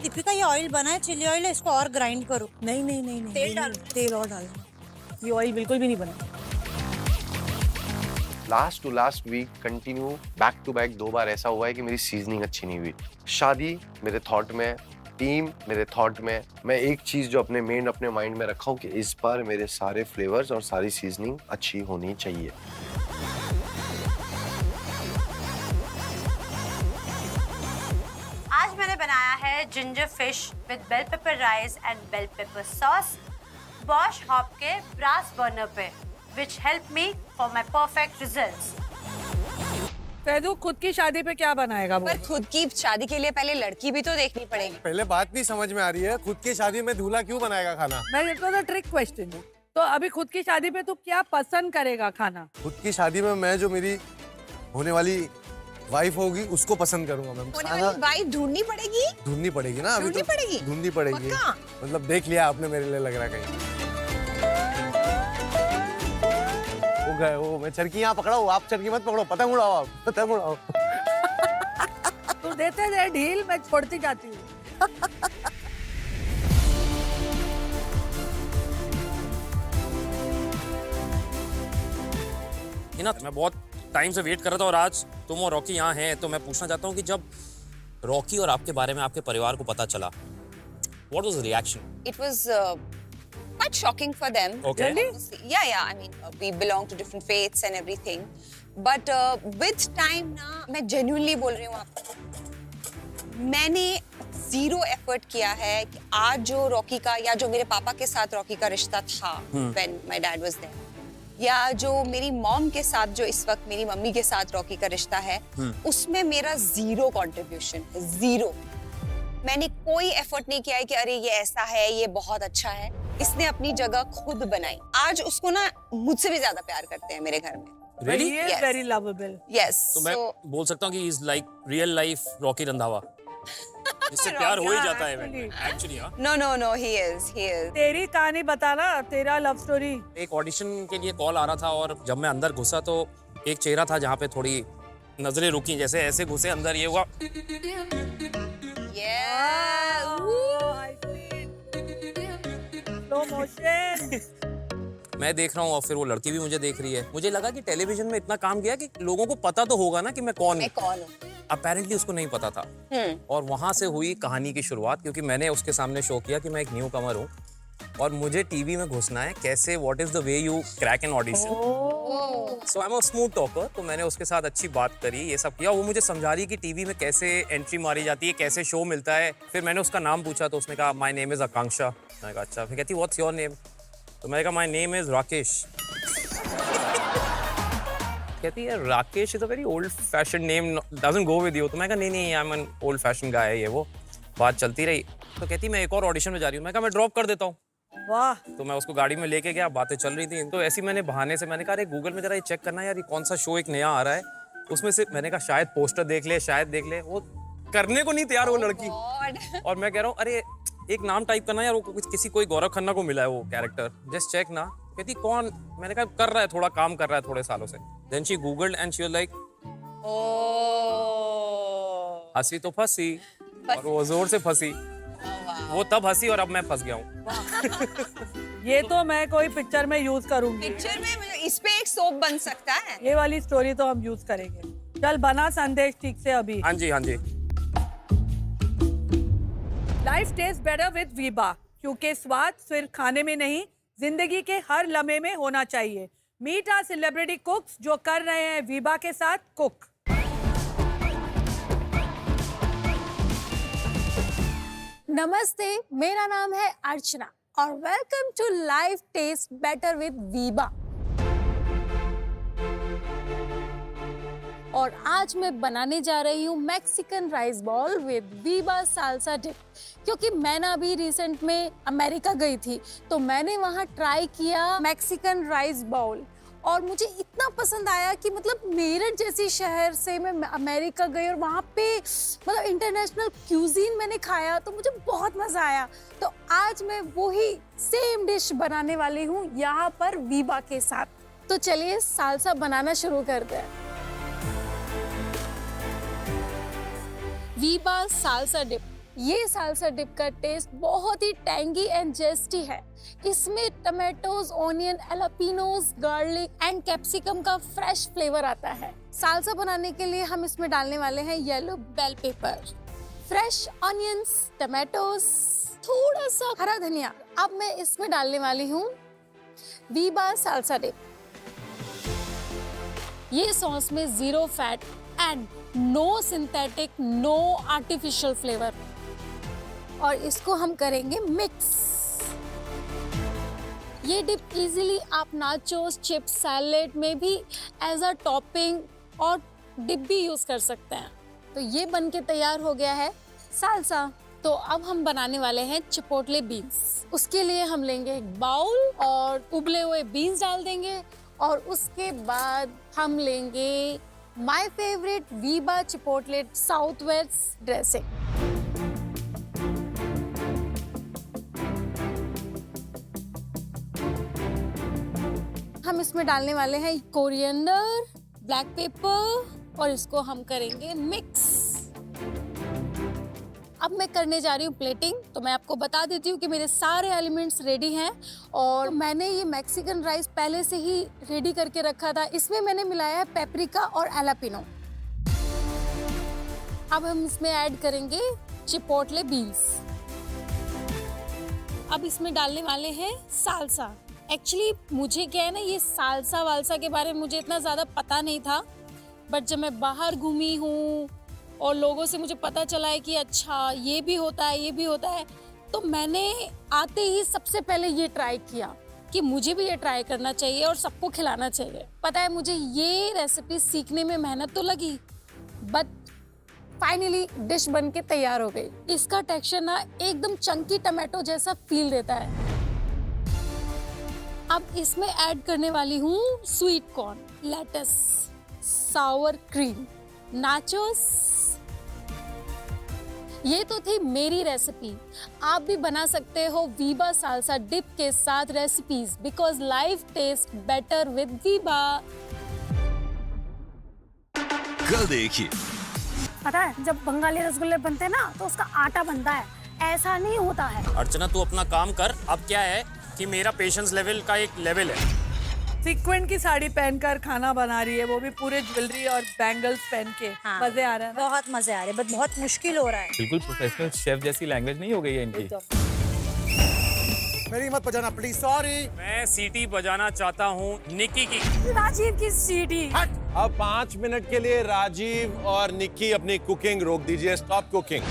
दीपिका, ये ऑयल बना है, चिली ऑयल है, इसको और ग्राइंड करो। नहीं नहीं नहीं नहीं, तेल डालो। तेल और डालना, ये ऑयल बिल्कुल भी नहीं बना। Last to last week continue back to back 2 बार ऐसा हुआ है कि मेरी सीजनिंग अच्छी नहीं हुई। शादी मेरे थॉट में, टीम मेरे थॉट में, मैं एक चीज जो अपने माइंड में रखा हूँ कि इस बार मेरे सारे फ्लेवर्स और सारी सीजनिंग अच्छी होनी चाहिए। आज मैंने बनाया है ginger fish with bell pepper rice and bell pepper sauce, Bosch hob के ब्रास बर्नर पे, which helped me for my perfect results. Faizu खुद की शादी पे क्या बनाएगा वो? पर खुद की शादी के लिए पहले लड़की भी तो देखनी पड़ेगी। पहले बात नहीं समझ में आ रही है, खुद की शादी में दूल्हा क्यों बनाएगा खाना? मैं ये तो ट्रिक क्वेश्चन है। तो अभी खुद की शादी पे तू क्या पसंद करेगा खाना? खुद की शादी में मैं जो मेरी होने वाली वाइफ होगी उसको पसंद करूंगा मैम। होने वाली वाइफ ढूंढनी पड़ेगी? ढूंढनी पड़ेगी ना, अभी ढूंढनी पड़ेगी? ढूंढनी पड़ेगी। पक्का? मतलब देख लिया आपने मेरे लिए, लग रहा है कहीं वो गए। वो मैं चरखी यहाँ पकड़ा हूँ, आप चरखी मत पकड़ो, पतंग उड़ाओ, आप पतंग उड़ाओ। तू देते दे ढील, मैं छोड़ती जाती हूँ। हिना, मैं बहुत टाइम से वेट कर रहा था और आज तुम और रॉकी यहाँ हैं, तो मैं पूछना चाहता हूँ कि जब रॉकी और आपके बारे में आपके परिवार को पता चला, what was the reaction? It was quite shocking for them. Okay. Really? Yeah. I mean, we belong to different faiths and everything. But with time ना, मैं genuinely बोल रही हूँ आपको, मैंने zero effort किया है कि आज जो रॉकी का या जो मेरे पापा के साथ रॉकी का रिश्ता था, when my dad was there, या जो मेरी मॉम के साथ जो इस वक्त मेरी मम्मी के साथ रॉकी का रिश्ता है, उसमें मेरा zero contribution है, zero. मैंने कोई एफर्ट नहीं किया है कि अरे ये ऐसा है, ये बहुत अच्छा है। इसने अपनी जगह खुद बनाई। आज उसको ना मुझसे भी ज्यादा प्यार करते हैं मेरे घर में। Really? He is very lovable. Yes. तो मैं बोल सकता हूँ कि he's like real life Rocky Randhawa. इससे प्यार हो ही जाता है एक्चुअली। हाँ, No, he is. तेरी कहानी बताना, तेरा लव स्टोरी। एक ऑडिशन के लिए कॉल आ रहा था और जब मैं अंदर घुसा तो एक चेहरा था जहाँ पे थोड़ी नजरें रुकी, जैसे ऐसे घुसे अंदर, ये हुआ। Slow motion. मैं देख रहा हूँ और फिर वो लड़की भी मुझे देख रही है। मुझे लगा कि टेलीविजन में इतना काम किया कि लोगों को पता तो होगा ना कि मैं कौन हूँ। अपेरेंटली उसको नहीं पता था। और वहां से हुई कहानी की शुरुआत, क्योंकि मैंने उसके सामने शो किया कि मैं एक न्यू कमर हूँ और मुझे टीवी में घुसना है कैसे, what is the way you crack an audition. So I am a smooth talker, तो मैंने उसके साथ अच्छी बात करी, ये सब किया। वो मुझे समझा रही कि टीवी में कैसे एंट्री मारी जाती है, कैसे शो मिलता है। फिर मैंने उसका नाम पूछा तो उसने कहा माय नेम इज आकांक्षा। मैंने कहा अच्छा। फिर कहती व्हाट्स योर नेम, तो मैंने कहा माय नेम इज राकेश। कहती है Rakesh is a very old fashion name, doesn't go with you. तो मैं कहा नहीं I am an old fashion guy, ये वो बात चलती रही। तो कहती मैं एक और ऑडिशन में जा रही हूँ। मैं कहा मैं ड्रॉप कर देता हूँ। वाह। तो मैं उसको गाड़ी में लेके गया, बातें चल रही थी। तो ऐसी मैंने बहाने से मैंने कहा अरे गूगल में जरा ये चेक करना यार, ये कौन सा शो एक नया आ रहा है। उसमें से मैंने कहा शायद पोस्टर देख ले, शायद देख ले। वो करने को नहीं तैयार वो लड़की। और मैं कह रहा हूँ अरे एक नाम टाइप करना यार, वो किसी कोई गौरव खन्ना को मिला है वो कैरेक्टर, जस्ट चेक ना। कहती कौन? मैंने कहा कर रहा है, थोड़ा काम कर रहा है थोड़े सालों से। Then she googled and she was like हंसी तो फंसी, और वो जोर से फंसी। वो तब हंसी और अब मैं फंस गया हूँ। ये तो मैं कोई पिक्चर में यूज करूंगी। पिक्चर में इस पे एक सोप बन सकता है। ये वाली स्टोरी तो हम यूज करेंगे। चल बना संदेश ठीक से अभी। हाँ जी हाँ जी। Life taste better with Veeba, क्योंकि स्वाद सिर्फ खाने में नहीं, जिंदगी के हर लम्हे में होना चाहिए। मीट आवर सेलिब्रिटी कुक्स जो कर रहे हैं वीबा के साथ कुक। नमस्ते, मेरा नाम है अर्चना और welcome to life taste better with Veeba. और आज मैं बनाने जा रही हूँ Mexican rice ball with Veeba salsa dip, क्योंकि मैं ना अभी रिसेंट में अमेरिका गई थी तो मैंने वहाँ ट्राई किया मैक्सिकन राइस बॉल और मुझे इतना पसंद आया कि मतलब मेरठ जैसी शहर से मैं अमेरिका गई और वहाँ पे मतलब इंटरनेशनल क्यूजीन मैंने खाया तो मुझे बहुत मज़ा आया। तो आज मैं वही सेम डिश बनाने वाली हूँ यहाँ पर वीबा के साथ। तो चलिए साल्सा बनाना शुरू करते हैं। वीबा साल्सा डिप, ये साल्सा डिप का टेस्ट बहुत ही टैंगी एंड जेस्टी है। इसमें tomatoes, onion, jalapenos, garlic and capsicum का फ्रेश फ्लेवर आता है। साल्सा बनाने के लिए हम इसमें डालने वाले हैं yellow bell pepper, fresh onions, tomatoes, थोड़ा सा हरा धनिया। अब मैं इसमें डालने वाली हूँ वीबा साल्सा डिप। ये सॉस में 0 fat and no synthetic, no artificial flavour, और इसको हम करेंगे मिक्स। ये डिप इजीली आप नाचोस, चिप्स, सैलेड में भी एज अ टॉपिंग और डिप भी यूज कर सकते हैं। तो ये बन के तैयार हो गया है साल्सा। तो अब हम बनाने वाले हैं चिपोटले बीन्स। उसके लिए हम लेंगे एक बाउल और उबले हुए बीन्स डाल देंगे और उसके बाद हम लेंगे my favourite Veeba chipotle south west dressing. हम इसमें डालने वाले हैं कोरिएंडर, ब्लैक पेपर और इसको हम करेंगे मिक्स। अब मैं करने जा रही हूँ प्लेटिंग। तो मैं आपको बता देती हूँ कि मेरे सारे एलिमेंट्स रेडी हैं और मैंने ये मैक्सिकन राइस पहले से ही रेडी करके रखा था। इसमें मैंने मिलाया है पेपरिका और एलापिनो। अब हम इसमें ऐड करेंगे चिपोटले बीन्स। अब इसमें डालने वाले हैं साल्सा। एक्चुअली मुझे क्या है ना, ये साल्सा वाल्सा के बारे में मुझे इतना ज़्यादा पता नहीं था, बट जब मैं बाहर घूमी हूँ और लोगों से मुझे पता चला है कि अच्छा ये भी होता है, ये भी होता है, तो मैंने आते ही सबसे पहले ये ट्राई किया कि मुझे भी ये ट्राई करना चाहिए और सबको खिलाना चाहिए। पता है मुझे ये रेसिपी सीखने में मेहनत तो लगी, बट फाइनली डिश बन के तैयार हो गई। इसका टेक्सचर ना एकदम चंकी टमाटो जैसा फील देता है। अब इसमें ऐड करने वाली हूँ sweet corn, lettuce, sour cream, nachos. ये तो थी मेरी रेसिपी। आप भी बना सकते हो वीबा साल्सा डिप के साथ recipes, because life taste better with Veeba. कल देखिए, पता है जब बंगाली रसगुल्ले बनते हैं ना तो उसका आटा बनता है, ऐसा नहीं होता है। अर्चना तू अपना काम कर। अब क्या है कि मेरा पेशेंस लेवल का एक लेवल है। सीक्वेंट की साड़ी पहनकर खाना बना रही है, वो भी पूरे ज्वेलरी और बैंगल्स पहन के। मजे आ रहे हैं, बहुत मजे आ रहे हैं, बट बहुत मुश्किल हो रहा है। बिल्कुल प्रोफेशनल शेफ जैसी लैंग्वेज नहीं हो गई है इनकी। मेरी मत बजाना प्लीज, सॉरी। मैं सीटी बजाना चाहता हूँ निक्की की। राजीव की सीटी। अब 5 मिनट के लिए राजीव और निक्की अपनी कुकिंग रोक दीजिए। Stop cooking.